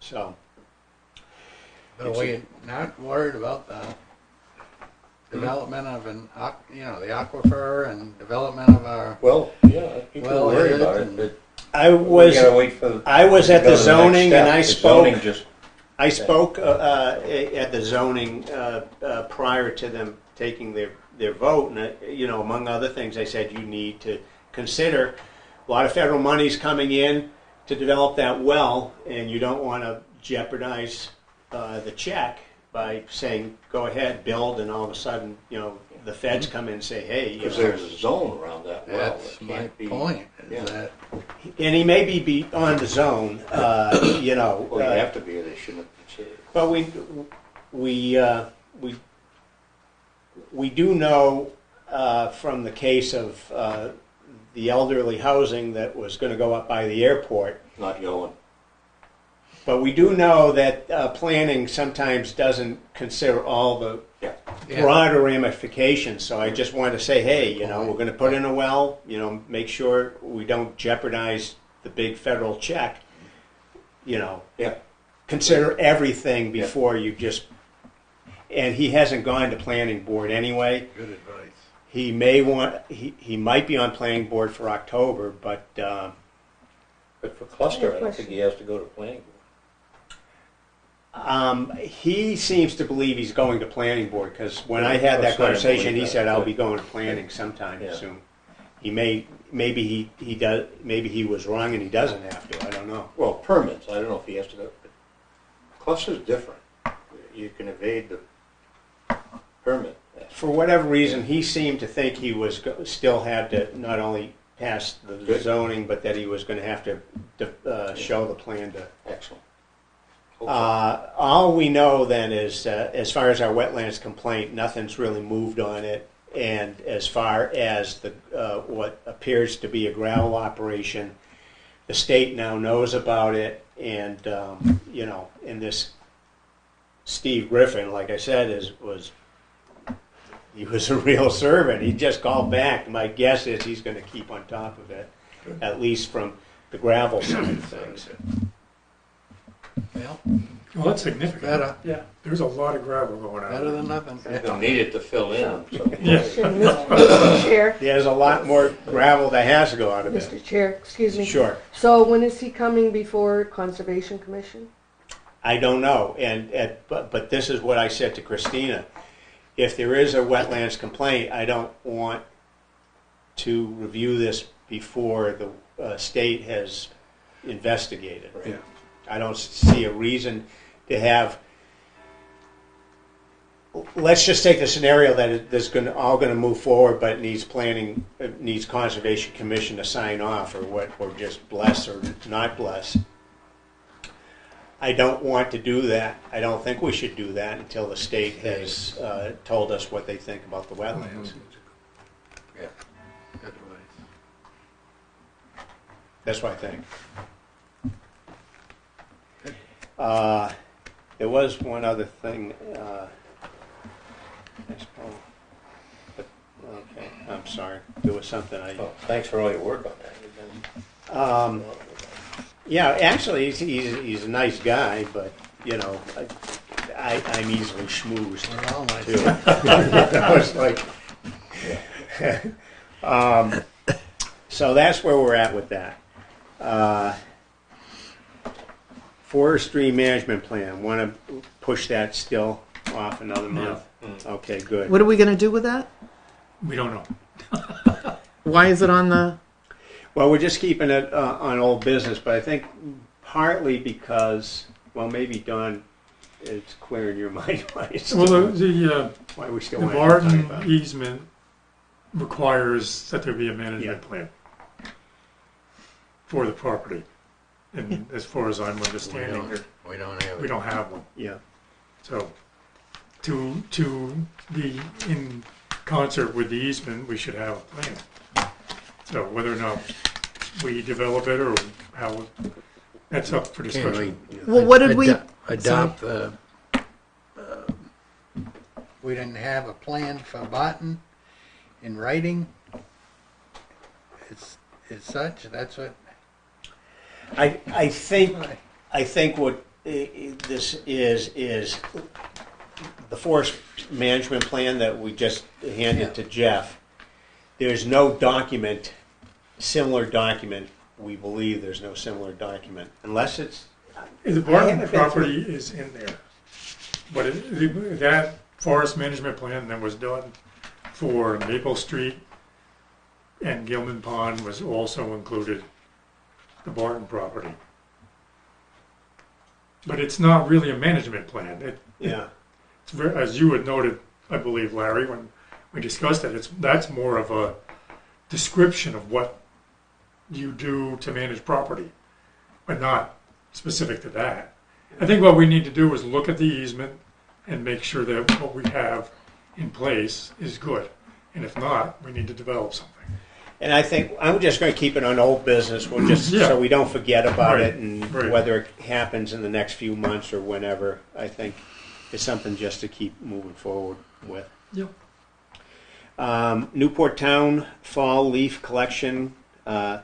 So, But are we not worried about the development of the aquifer and development of our Well, yeah, people Well, worry it- about it, but I we was gotta wait for. I was at go the to next zoning and step. I The spoke. zoning just I spoke at the zoning prior to them taking their vote, and among other things, I said you need to consider a lot of federal money's coming in to develop that well, and you don't want to jeopardize the check by saying go ahead, build, and all of a sudden the feds come in and say, hey, because there's a zone around that well. That's that my can't be. point. Is yeah. that and he may be beyond the zone, Well, you have to be, or they shouldn't have considered it. But we do know from the case of the elderly housing that was going to go up by the airport. Not going. But we do know that planning sometimes doesn't consider all the Yeah. broader ramifications. So I just wanted to say, hey, we're going to put in a well. Make sure we don't jeopardize the big federal check. Yeah. Consider everything before you just. And he hasn't gone to planning board anyway. good advice? He may want. He might be on planning board for October, but But for cluster, I don't think he has to go to planning board. he seems to believe he's going to planning board because when I had that That's what I conversation, believe he that, said I'll but- be going to planning sometime Yeah. soon. He maybe he does. Maybe he was wrong and he doesn't have to. I don't know. Well, permits, I don't know if he has to go. But cluster's different. You can evade the permit. For whatever reason, he seemed to think he was still had to not only pass the Good. zoning, but that he was going to have to show the plan to. Excellent. All we know then is, as far as our wetlands complaint, nothing's really moved on it. And as far as the what appears to be a gravel operation, the state now knows about it. And in this Steve Griffin, like I said, he was a real servant. He just called back. My guess is he's going to keep on top of it, at least from the gravel side of things. Well, Well, that's significant. better Yeah, there's a lot of gravel going on. than nothing. He's going to need it to fill in. So. Mr. Chair, There's a lot more gravel that has to go out of it. Mr. Chair, excuse me. Sure. So when is he coming before Conservation Commission? I don't know, but this is what I said to Christina. If there is a wetlands complaint, I don't want to review this before the state has investigated. Yeah. I don't see a reason to have. Let's just take the scenario that it's all going to move forward, but it needs planning, it needs Conservation Commission to sign off, or just bless or not bless. I don't want to do that. I don't think we should do that until the state has told us what they think about the wetlands. Yeah. Good advice. That's what I think. There was one other thing. I suppose. But, okay, I'm sorry. There was something I. Well, thanks for all your work on that. You've been- Yeah, actually, he's a nice guy, but I'm easily schmoozed We're all nice. too. I was like, So that's where we're at with that. Forestry management plan, want to push that still off another month? Okay, good. What are we going to do with that? We don't know. Why is it on the? Well, we're just keeping it on old business, but I think partly because, well, maybe Don, it's clear in your mind why it's Well, why we still the want to talk Barton about it. easement requires that there be a management plan for the property. And as far as I'm understanding, We don't have we it. don't have one. Yeah. So, to be in concert with the easement, we should have a plan. So whether or not we develop it or how, that's up for Can discussion. Well, what did we? Adopt the, we didn't have a plan for Barton in writing? It's such, that's what, I think what this is the forest management plan that we just handed to Jeff. There's no document, similar document. We believe there's no similar document unless it's. The I Barton haven't been property is in there. But that forest management plan that was done for Maple Street and Gilman Pond was also included the Barton property. But it's not really a management plan. Yeah. It's very, as you had noted, I believe, Larry, when we discussed it, that's more of a description of what you do to manage property, but not specific to that. I think what we need to do is look at the easement and make sure that what we have in place is good. And if not, we need to develop something. And I think I'm just going to keep it on old business. We'll just Yeah. so we don't forget about Right, it, and right. whether it happens in the next few months or whenever. I think it's something just to keep moving forward with. Yep. Newport Town fall leaf collection. I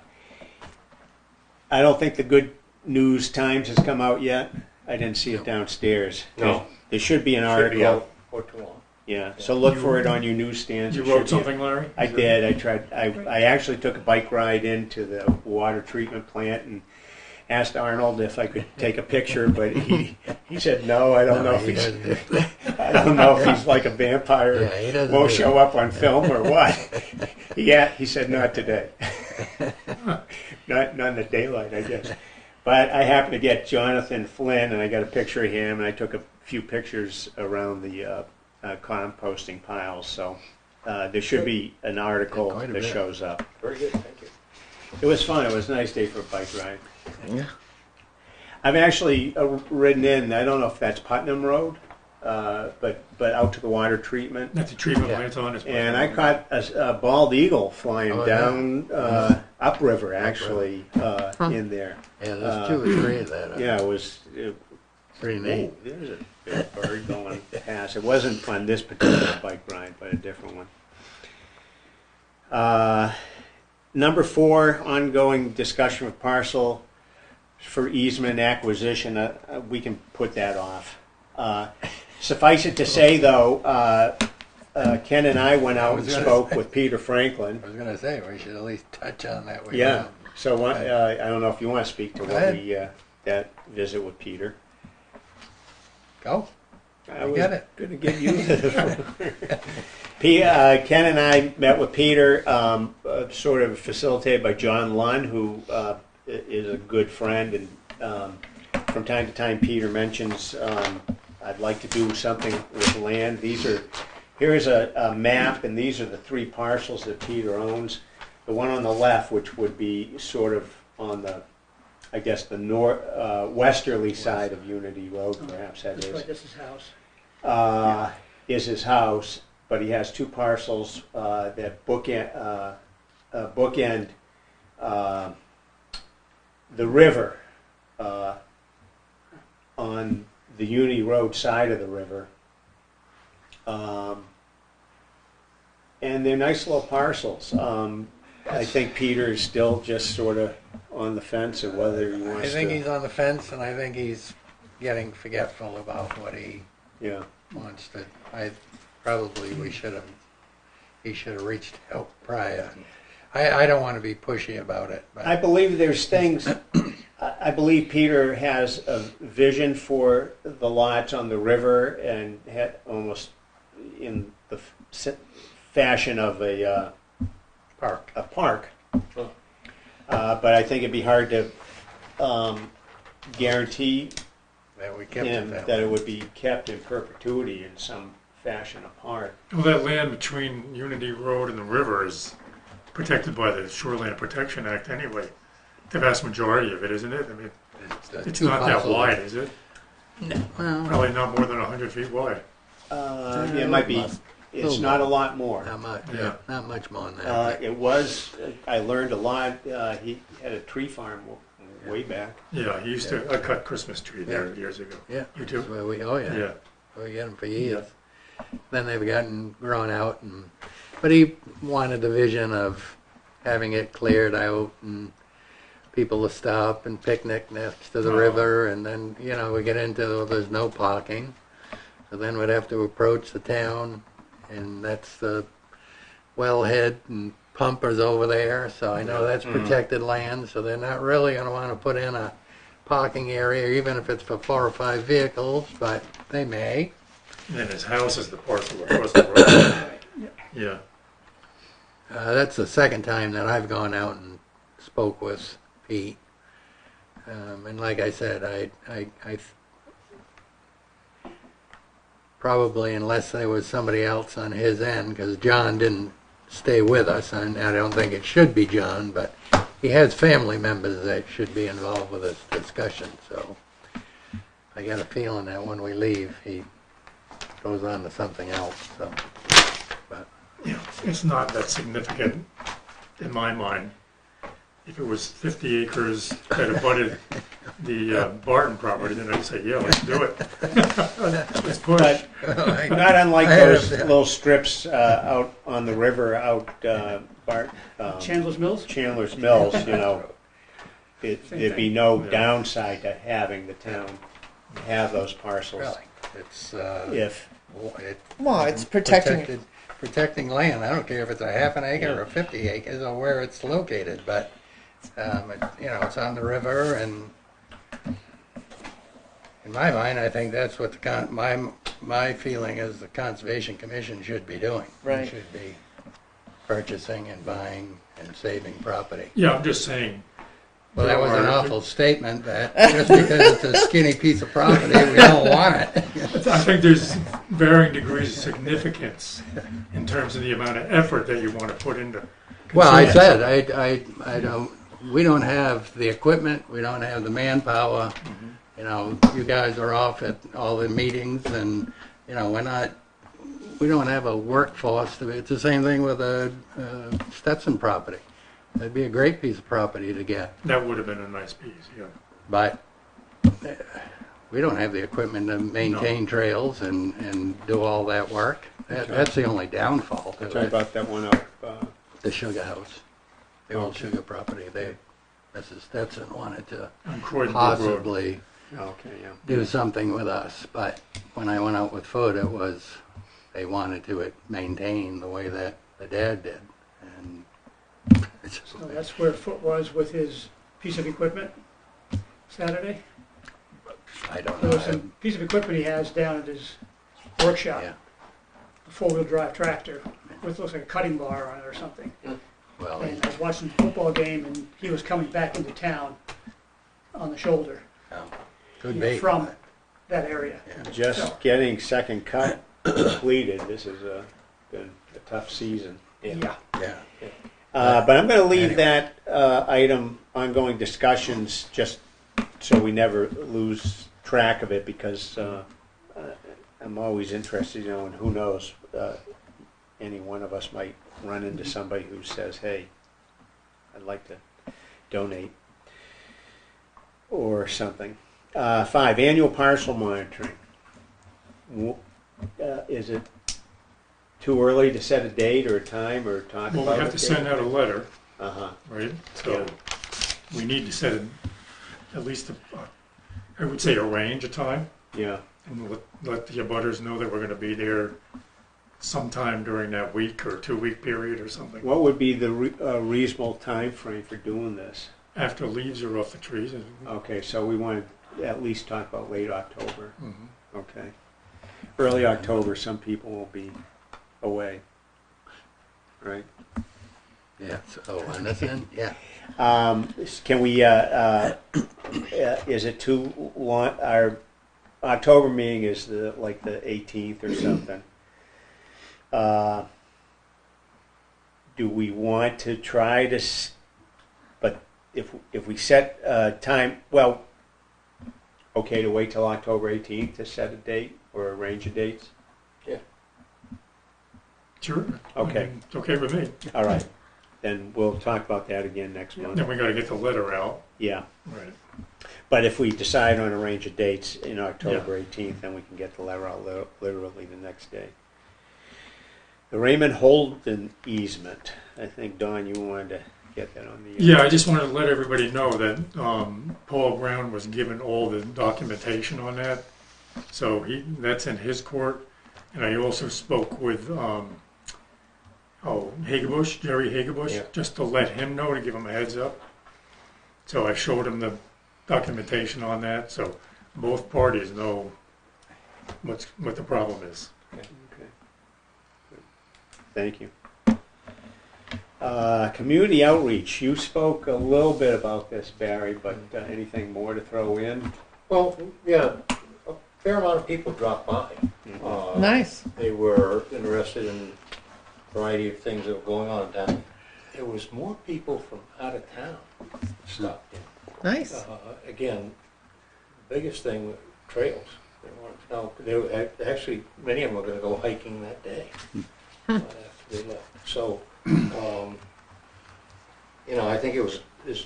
don't think the Good News Times has come out yet. I didn't see it downstairs. No. There should be an Should be article. out for too long. Yeah, so look for it on your newsstands. You It should wrote be- something, Larry? I did. I tried. I actually took a bike ride into the water treatment plant and asked Arnold if I could take a picture, but he said no. I don't know if he he's doesn't. I don't know if he's like a vampire. Yeah, he doesn't Won't do show up on film or what. He said not today. not in the daylight, I guess. But I happened to get Jonathan Flynn, and I got a picture of him, and I took a few pictures around the composting piles. So there should be an article Quite a that bit. shows up. Very good, thank you. It was fun. It was a nice day for a bike ride. Yeah. I've actually ridden in. I don't know if that's Putnam Road, but out to the water treatment. That's a treatment Yeah. plant on it. And I caught a bald eagle flying Oh, yeah. down upriver, actually, in there. Yeah, there's 2 or 3 of that. Yeah, it was. Pretty neat. Oh, there's a big bird going past. It wasn't on this particular bike ride, but a different one. Number 4, ongoing discussion of parcel for easement acquisition. We can put that off. Suffice it to say, though, Ken and I went out and spoke with Peter Franklin. I was going to say, we should at least touch on that. We Yeah. have. So I don't know if you want to speak to Go what ahead. that visit with Peter. Go. I You was got it. going to give you the Ken and I met with Peter, sort of facilitated by John Lunn, who is a good friend, and from time to time Peter mentions I'd like to do something with land. Here's a map, and these are the 3 parcels that Peter owns. The one on the left, which would be sort of on the, I guess, the westerly side of Unity Road, perhaps that is. This is house. Is his house, but he has 2 parcels that bookend the river on the Unity Road side of the river. And they're nice little parcels. I think Peter is still just sort of on the fence of whether he wants I think to. he's on the fence, and I think he's getting forgetful about what he Yeah. wants to. We should have. He should have reached out prior. I don't want to be pushy about it. But I believe there's things, I believe Peter has a vision for the lots on the river and had almost in the fashion of a park. park. But I think it'd be hard to guarantee That we kept him it that way. it would be kept in perpetuity in some fashion a park. Well, that land between Unity Road and the river is protected by the Shoreland Protection Act anyway. The vast majority of it, isn't it? I mean, it's not that wide, is it? Well, Probably not more than 100 feet wide. Yeah, it might be. It's not a lot more. not much. Yeah. Not much more than that. It was. I learned a lot. He had a tree farm way back. Yeah, he used to. I cut Christmas tree there years ago. yeah. You too? That's where we. Oh yeah. Yeah. We get them for years. Then they've gotten grown out, but he wanted the vision of having it cleared out and people to stop and picnic next to the river, and then we get into there's no parking, so then we'd have to approach the town, and that's the wellhead and pumpers over there. So I know that's protected land, so they're not really going to want to put in a parking area, even if it's for 4 or 5 vehicles, but they may. And then his house is the parcel across the road. Yeah. That's the second time that I've gone out and spoke with Pete. And like I said, I probably, unless there was somebody else on his end, because John didn't stay with us, and I don't think it should be John, but he has family members that should be involved with this discussion. So I got a feeling that when we leave, he goes on to something else. So, but Yeah, it's not that significant in my mind. If it was 50 acres that abutted the Barton property, then I'd say, yeah, let's do it. Let's push. But not unlike those little strips out on the river, out Chandler's Mills? Chandler's Mills. There'd be no downside to having the town have those parcels. really, it's If Well, it's protecting. protecting land. I don't care if it's a half an acre or 50 acres or where it's located, but it's on the river, and in my mind, I think that's what my feeling is the Conservation Commission should be doing. Right. They should be purchasing and buying and saving property. Yeah, I'm just saying. Well, that was an awful statement that just because it's a skinny piece of property, we don't want it. I think there's varying degrees of significance in terms of the amount of effort that you want to put into. Well, I considering said, I don't, we don't have the equipment, we don't have the manpower. You guys are off at all the meetings, and, we don't have a workforce. It's the same thing with a Stetson property. That'd be a great piece of property to get. that would have been a nice piece, yeah. But we don't have the equipment to maintain trails and do all that work. That's the only downfall to talk it. about that one up. The sugar house, the old sugar property. Mrs. Stetson wanted to On Croydon Road. possibly Okay, yeah. do something with us, but when I went out with Food, it was they wanted to maintain the way that the dad did, and it's So that's where Foot was with his piece of equipment Saturday? I don't There know. was some piece of equipment he has down at his workshop, Yeah. a four-wheel drive tractor with looks like a cutting bar on it or something. Well, And I was watching the football game and he was coming back into town on the shoulder could be from that area. Just getting second cut completed. This has been a tough season. Yeah. Yeah. But I'm going to leave that item, ongoing discussions, just so we never lose track of it, because I'm always interested, and who knows, any one of us might run into somebody who says, hey, I'd like to donate or something. 5, annual parcel monitoring. Is it too early to set a date or a time or talk Well, about we it? have to send out a letter, Uh-huh. right? So we need to set at least, I would say, arrange a time Yeah. and let the abutters know that we're going to be there sometime during that week or 2-week period or something. What would be the reasonable time frame for doing this? After leaves are off the trees. Okay, so we want to at least talk about late October. Mhm. Okay. Early October, some people will be away. Right? Yeah, so, oh, on this end, yeah. Can we, is it too long, our October meeting is like the 18th or something. Do we want to try to, but if we set time, well, okay to wait till October 18th to set a date or a range of dates? Sure. Okay. I mean, it's okay with me. All right. Then we'll talk about that again next month. Then we got to get the letter out. Yeah. Right. But if we decide on a range of dates in October 18th, then we can get the letter out literally the next day. The Raymond Holden easement. I think, Don, you wanted to get that on the... Yeah, I just wanted to let everybody know that Paul Brown was given all the documentation on that. So that's in his court. And I also spoke with Hagebusch, Jerry Hagebusch, just to let him know, to give him a heads up. So I showed him the documentation on that, so both parties know what the problem is. Okay. Thank you. Community outreach. You spoke a little bit about this, Barry, but anything more to throw in? Well, yeah, a fair amount of people dropped by. Nice. They were interested in a variety of things that were going on in town. There was more people from out of town stopped in. Nice. Again, the biggest thing was trails. They wanted to know. They were actually, many of them were going to go hiking that day after they left. So, I think it's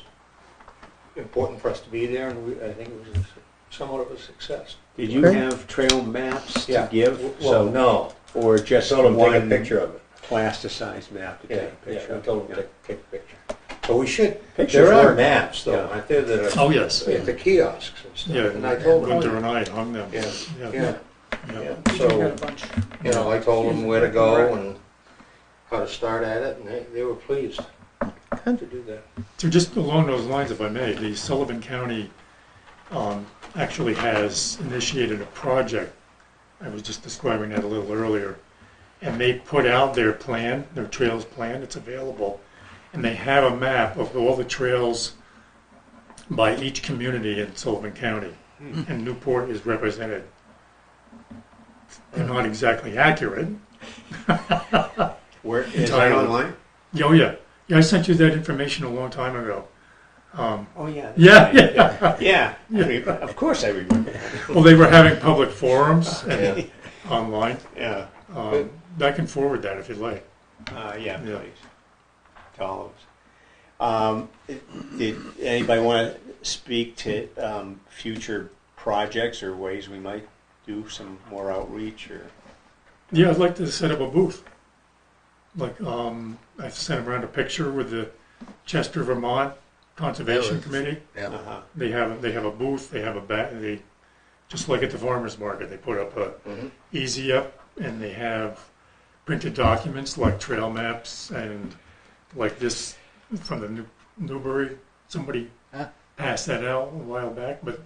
important for us to be there, and I think it was somewhat of a success. Did you have trail maps to give? Well, no. Or just Told them to one take a picture of it. plasticized map to take a picture? Yeah, we told them to take a picture. But we should. Pictures There are work. maps, though, Yeah. aren't there, that are Oh, yes. at the kiosks and stuff. Yeah, And I told them. Winter and I hung them. Yeah, Yeah. yeah. Yeah. We got So, a bunch. I told them where to go and how to start at it, and they were pleased to do that. So just along those lines, if I may, the Sullivan County actually has initiated a project. I was just describing that a little earlier. And they put out their plan, their trails plan, it's available. And they have a map of all the trails by each community in Sullivan County. And Newport is represented. They're not exactly accurate. Where is that Entirely. online? Oh, yeah. Yeah, I sent you that information a long time ago. Oh yeah. Yeah. Yeah. Of course I remember. Well, they were having public forums and online. Yeah. I can forward that if you'd like. Yeah, Yeah. please. To all of us. Did anybody want to speak to future projects or ways we might do some more outreach? Or Yeah, I'd like to set up a booth. Like, I sent around a picture with the Chester, Vermont Conservation Committee. uh-huh. They have a booth. They have they just like at the farmers market. They put up a easy up, and they have printed documents like trail maps and like this from the Newbury. Somebody passed that out a while back, but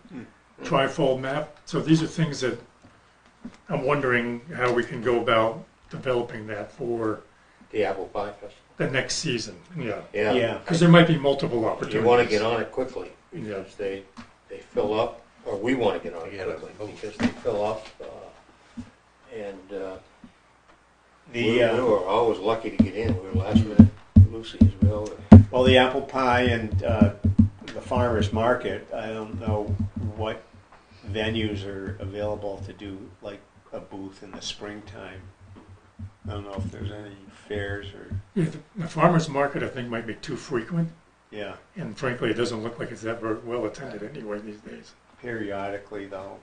trifold map. So these are things that I'm wondering how we can go about developing that for The Apple Pie Festival. the next season. Yeah, Yeah. because there might be multiple You opportunities. want to get on it quickly, Yeah. because they fill up, or we want to get on it quickly, because they fill up, and we were always lucky to get in. We were last minute Lucy'sville. Well, the apple pie and the farmers market. I don't know what venues are available to do like a booth in the springtime. I don't know if there's any fairs or Yeah, the farmers market, I think, might be too frequent, yeah. and frankly, it doesn't look like it's that very well attended anyway these days. Periodically though.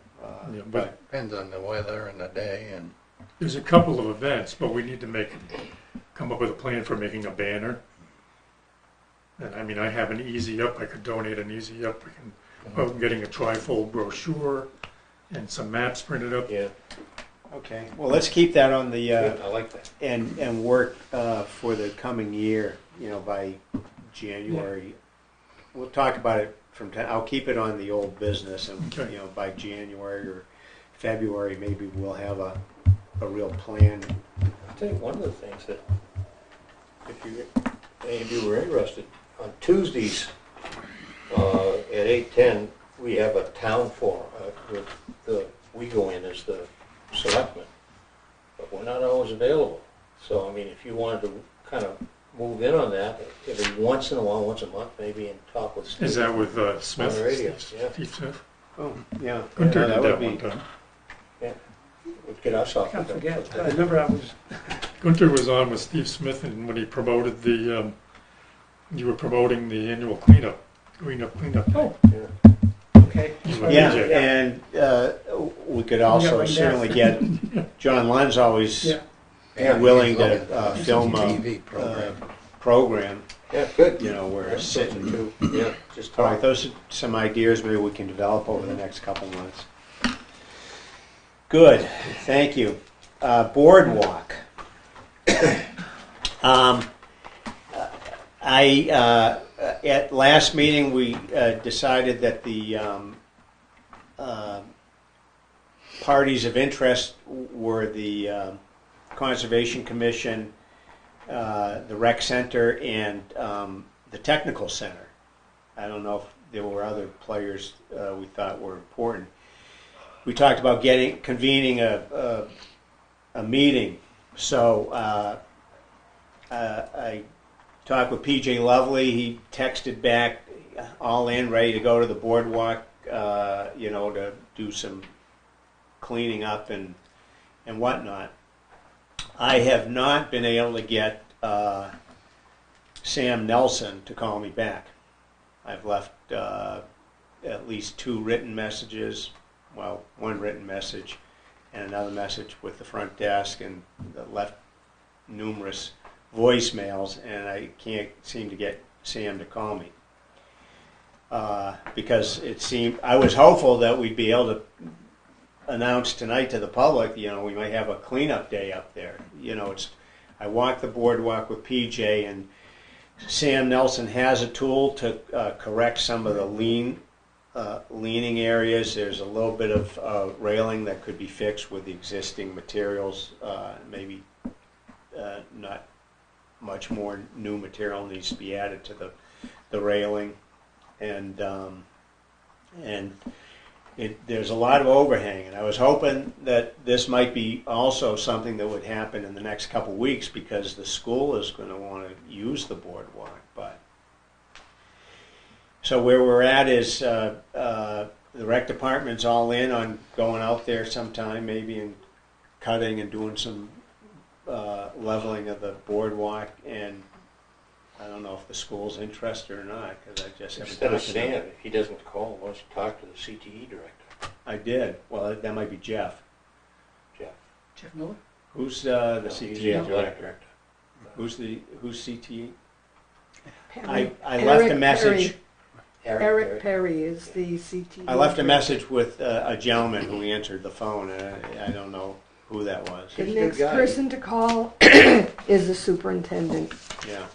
Yeah, but Depends on the weather and the day and. there's a couple of events, but we need to come up with a plan for making a banner. And I mean, I have an easy up. I could donate an easy up. We can, getting a trifold brochure and some maps printed up. Yeah. Okay, well, let's keep that on the, I like that. and work for the coming year, by January. We'll talk about it from time. I'll keep it on the old business, and Okay. by January or February, maybe we'll have a real plan. I think one of the things that, if you were interested, on Tuesdays at 8:10, we have a town forum. We go in as the selectmen, but we're not always available. So, I mean, if you wanted to kind of move in on that every once in a while, once a month maybe, and talk with Steve. Is that with Smith? On the radio, yeah. Steve Smith? Oh, yeah. Gunter Yeah, did would that be- one time. We'd get us I off. can't the- forget. I remember I was, Gunter was on with Steve Smith, and when he promoted you were promoting the annual cleanup. oh, Yeah. okay. You were Yeah, DJ. and we could also right certainly get, John Lund's always Yeah. Yeah, willing he's to film a TV program. program, Yeah, good. where it's That's sitting. something too. Yeah, just All talk. right, those are some ideas maybe we can develop over the next couple months. Good, thank you. Boardwalk. At last meeting, we decided that the parties of interest were the Conservation Commission, the Rec Center, and the Technical Center. I don't know if there were other players we thought were important. We talked about convening a meeting. So I talked with PJ Lovely. He texted back, all in, ready to go to the boardwalk, to do some cleaning up and whatnot. I have not been able to get Sam Nelson to call me back. I've left at least 2 written messages, well, 1 written message and another message with the front desk, and left numerous voicemails, and I can't seem to get Sam to call me. Because it seemed, I was hopeful that we'd be able to announce tonight to the public, we might have a cleanup day up there. I walked the boardwalk with PJ, and Sam Nelson has a tool to correct some of the leaning areas. There's a little bit of railing that could be fixed with the existing materials. Maybe not much more new material needs to be added to the railing, and there's a lot of overhang. And I was hoping that this might be also something that would happen in the next couple weeks, because the school is going to want to use the boardwalk. But so where we're at is the rec department's all in on going out there sometime, maybe, and cutting and doing some leveling of the boardwalk. And I don't know if the school's interested or not, because I just haven't Instead of talked to them. Sam, if he doesn't call, why don't you talk to the CTE director, I did. Well, that might be Jeff. Jeff? Jeff Miller? Who's the He's CTE the athletic director? director. Who's CTE? Perry. I left a Eric message. Eric Perry is the CT. I left a message with a gentleman who answered the phone, and I don't know who that was. The He's a good next guy. person to call is the superintendent. Yeah.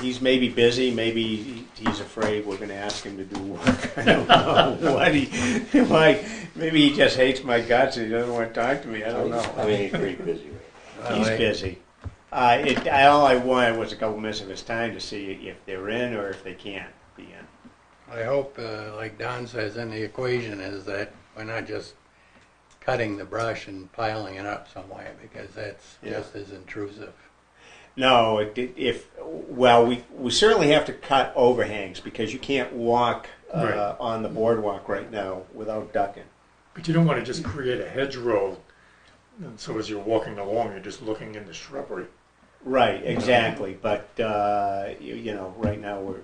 He's maybe busy. Maybe he's afraid we're going to ask him to do work. I don't know why. Maybe he just hates my guts and he doesn't want to talk to me. I don't know. I mean, he's pretty busy right He's busy. All I wanted was a couple minutes of his time to see if they're in or if they can't be in. I hope, like Don says in the equation, is that we're not just cutting the brush and piling it up somewhere, because that's just as intrusive. No, we certainly have to cut overhangs, because you can't walk Right. on the boardwalk right now without ducking. But you don't want to just create a hedgerow, and so as you're walking along, you're just looking in the shrubbery. Right, exactly. But right now we're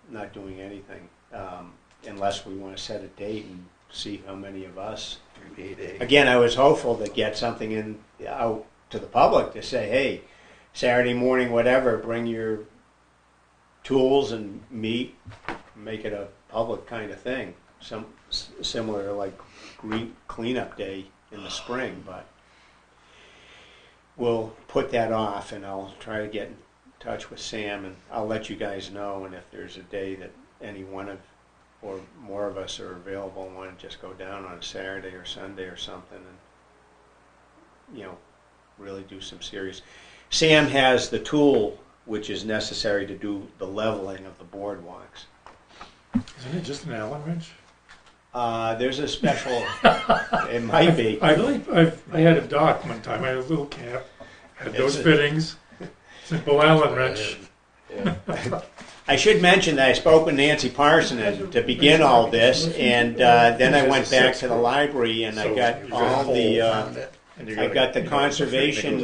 not doing anything unless we want to set a date and see how many of us. Again, I was hopeful to get something out to the public to say, hey, Saturday morning, whatever, bring your tools and meet, make it a public kind of thing. similar to like green cleanup day in the spring, but we'll put that off, and I'll try to get in touch with Sam, and I'll let you guys know. And if there's a day that any one of or more of us are available and want to just go down on a Saturday or Sunday or something, and really do some serious. Sam has the tool which is necessary to do the leveling of the boardwalks. Isn't it just an Allen wrench? There's a special. It might be. I had a dock one time. I had a little cap, had those fittings, simple Allen wrench. I should mention that I spoke with Nancy Parson to begin all this, and then I went back to the library and I got all the. I got the Conservation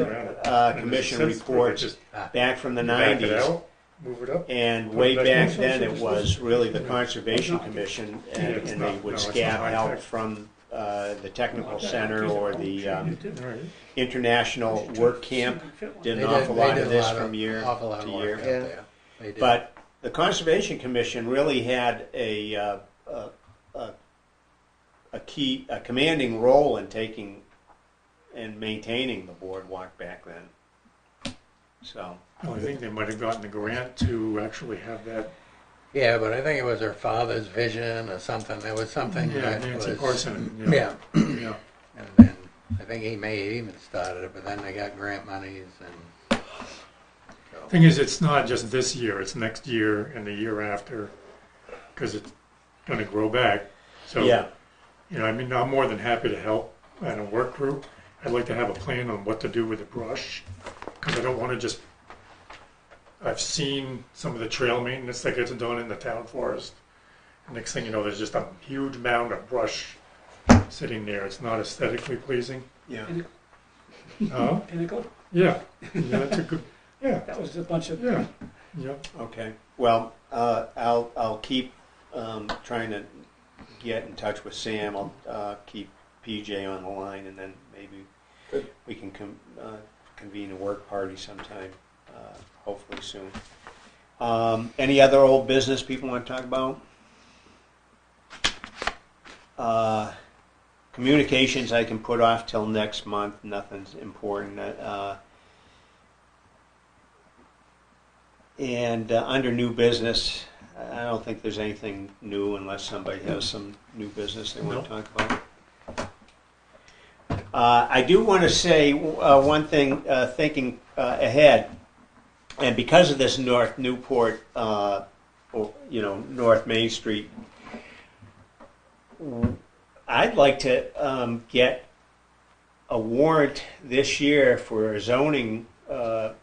Commission reports back from the 90s. Move it up. And way back then, it was really the Conservation Commission, and they would scab help from the Technical Center or the International Work Camp. Did an awful lot of this from year to year. But the Conservation Commission really had a commanding role in taking and maintaining the boardwalk back then. So. Well, I think they might have gotten a grant to actually have that. Yeah, but I think it was her father's vision or something. There was something that Nancy was. Parson. Yeah. Yeah. And then I think he may have even started it, but then they got grant monies and. So. Thing is, it's not just this year; it's next year and the year after, because it's going to grow back. So, yeah. I mean, I'm more than happy to help at a work group. I'd like to have a plan on what to do with the brush, because I don't want to just. I've seen some of the trail maintenance that gets done in the town forest. Next thing you know, there's just a huge mound of brush sitting there. It's not aesthetically pleasing. Yeah. Pinnacle? Yeah. That's a good. Yeah. That was a bunch of. Yeah. Yeah. Okay. Well, I'll keep trying to get in touch with Sam. I'll keep PJ on the line, and then maybe we can convene a work party sometime. Hopefully soon. Any other old business people want to talk about? Communications I can put off till next month. Nothing's important. And under new business, I don't think there's anything new unless somebody has some new business they want to talk about. I do want to say one thing, thinking ahead. And because of this North Newport, North Main Street, I'd like to get a warrant this year for zoning to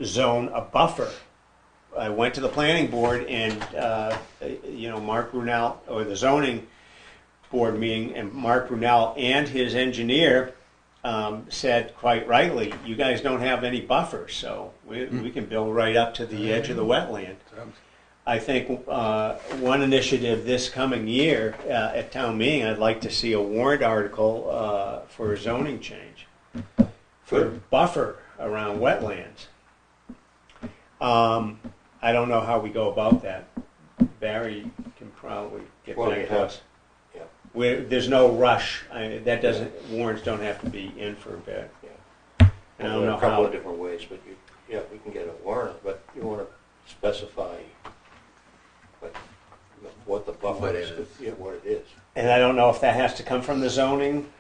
zone a buffer. I went to the planning board and, Mark Brunel, or the zoning board meeting, and Mark Brunel and his engineer said quite rightly, you guys don't have any buffers, so we can build right up to the edge of the wetland. I think one initiative this coming year at town meeting, I'd like to see a warrant article for a zoning change for buffer around wetlands. I don't know how we go about that. Barry can probably get back to us. There's no rush. Warrants don't have to be in for a bit. Yeah. And I don't know a couple how. of different ways, but we can get a warrant, but you want to specify what the buffer What it is. is. Yeah, what it is. And I don't know if that has to come from the zoning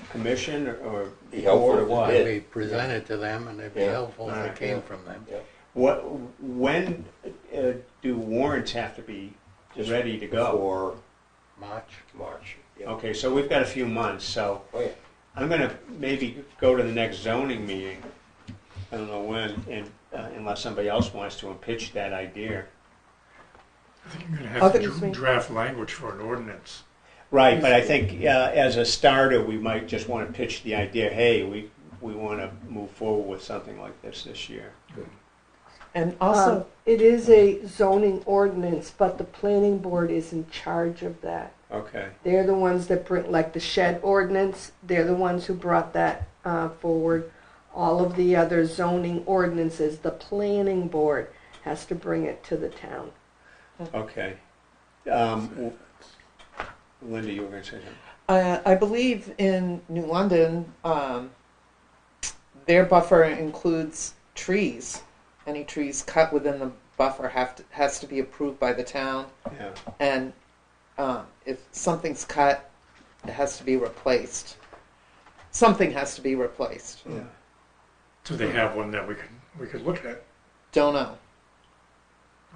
commission or Be helpful board or if it what. did. We present it to them, and it'd be Yeah. helpful if it came from them. Yeah. When do warrants have to be Just ready to go? Before March. Yeah. Okay, so we've got a few months. So Oh yeah. I'm going to maybe go to the next zoning meeting. I don't know when, and unless somebody else wants to, and pitch that idea. I think you're going to have Excuse to me. draft language for an ordinance. Right, but I think as a starter, we might just want to pitch the idea. Hey, we want to move forward with something like this year. And also, it is a zoning ordinance, but the planning board is in charge of that. Okay. They're the ones that bring, like the shed ordinance, they're the ones who brought that forward. All of the other zoning ordinances, the planning board has to bring it to the town. Okay. Linda, you were going to say something? I believe in New London, their buffer includes trees. Any trees cut within the buffer has to be approved by the town, Yeah. and if something's cut, it has to be replaced. Something has to be replaced. Yeah. Do they have one that we could look at? Don't know.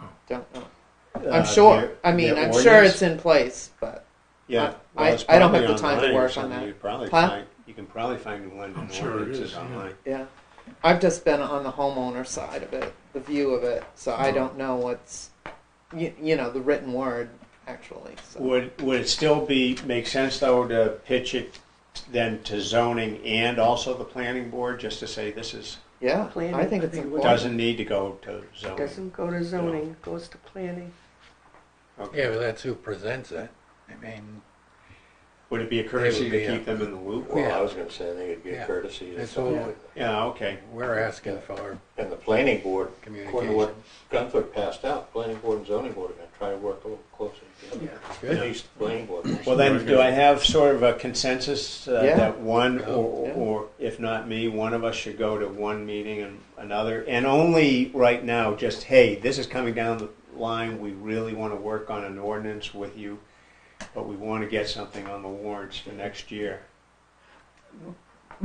Oh. Don't know. I'm sure. I'm sure it's in place, but Yeah. I it's don't have probably the time to online or work on something. that. You can probably find New London I'm sure it ordinances is, yeah. online. yeah, I've just been on the homeowner side of it, the view of it, so I don't know what's, you know, the written word actually. So. Would it still make sense though to pitch it then to zoning and also the planning board, just to say this is Yeah, Planning, I think I it's think it important. doesn't need to go to zoning? Doesn't go to zoning, goes to planning. Okay. Yeah, but that's who presents it. I mean, Would it be a courtesy It would to be keep them in the loop? Well, Yeah. I was gonna say, I think it'd be a Yeah. courtesy. That's something all. like that. Yeah, okay. we're asking for And the planning board, according to what communication. Gunther passed out, planning board and zoning board are gonna try to work a little closer together. Yeah. Yeah. At least the planning board. Well then, do I have sort of a consensus Yeah. that one, Yeah. or if not me, one of us should go to one meeting and another? And only right now, just, hey, this is coming down the line, we really want to work on an ordinance with you, but we want to get something on the warrants for next year.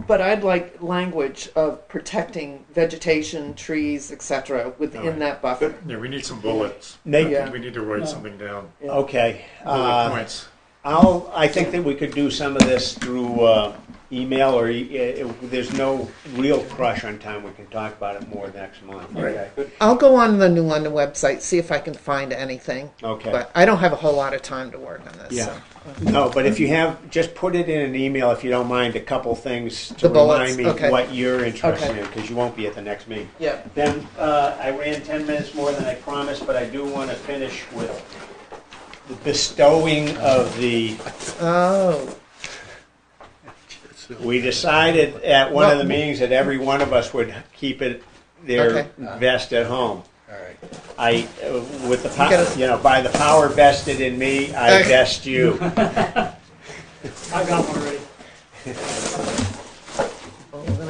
But I'd like language of protecting vegetation, trees, etc. within Alright. that buffer. Yeah, we need some bullets. Nate, Yeah. We need to write something down. Yeah. okay. Bullet points. I think that we could do some of this through email, or there's no real crush on time. We can talk about it more next month. Okay. I'll go on the New London website, see if I can find anything. Okay. But I don't have a whole lot of time to work on this. Yeah. So. No, but if you have, just put it in an email if you don't mind, a couple things to The bullets, remind me okay. what you're interested Okay. in, because you won't be at the next meeting. Yeah. Then, I ran 10 minutes more than I promised, but I do want to finish with the bestowing of the, Oh. we decided at one of the Well- meetings that every one of us would keep their Okay. vest at home. All right. With the, You gotta- by the power vested in me, I Okay. vest you. I got one already.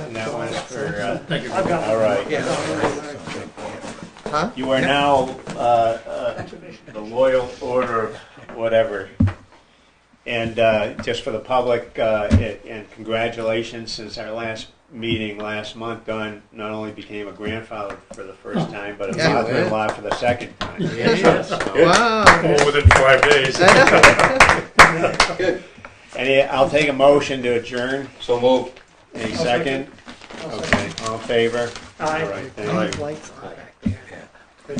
And that one's for, Thank you. I've got all one. right. Huh? You are now the Loyal Order of whatever. And just for the public, and congratulations, since our last meeting last month, Don not only became a grandfather for the first time, but a Yeah. father-in-law for the second time. Yes. So, Wow. All within 5 days. I'll take a motion to adjourn. So move. Any second? Okay, all in favor? Aye. All right, thank you. Lights on back there.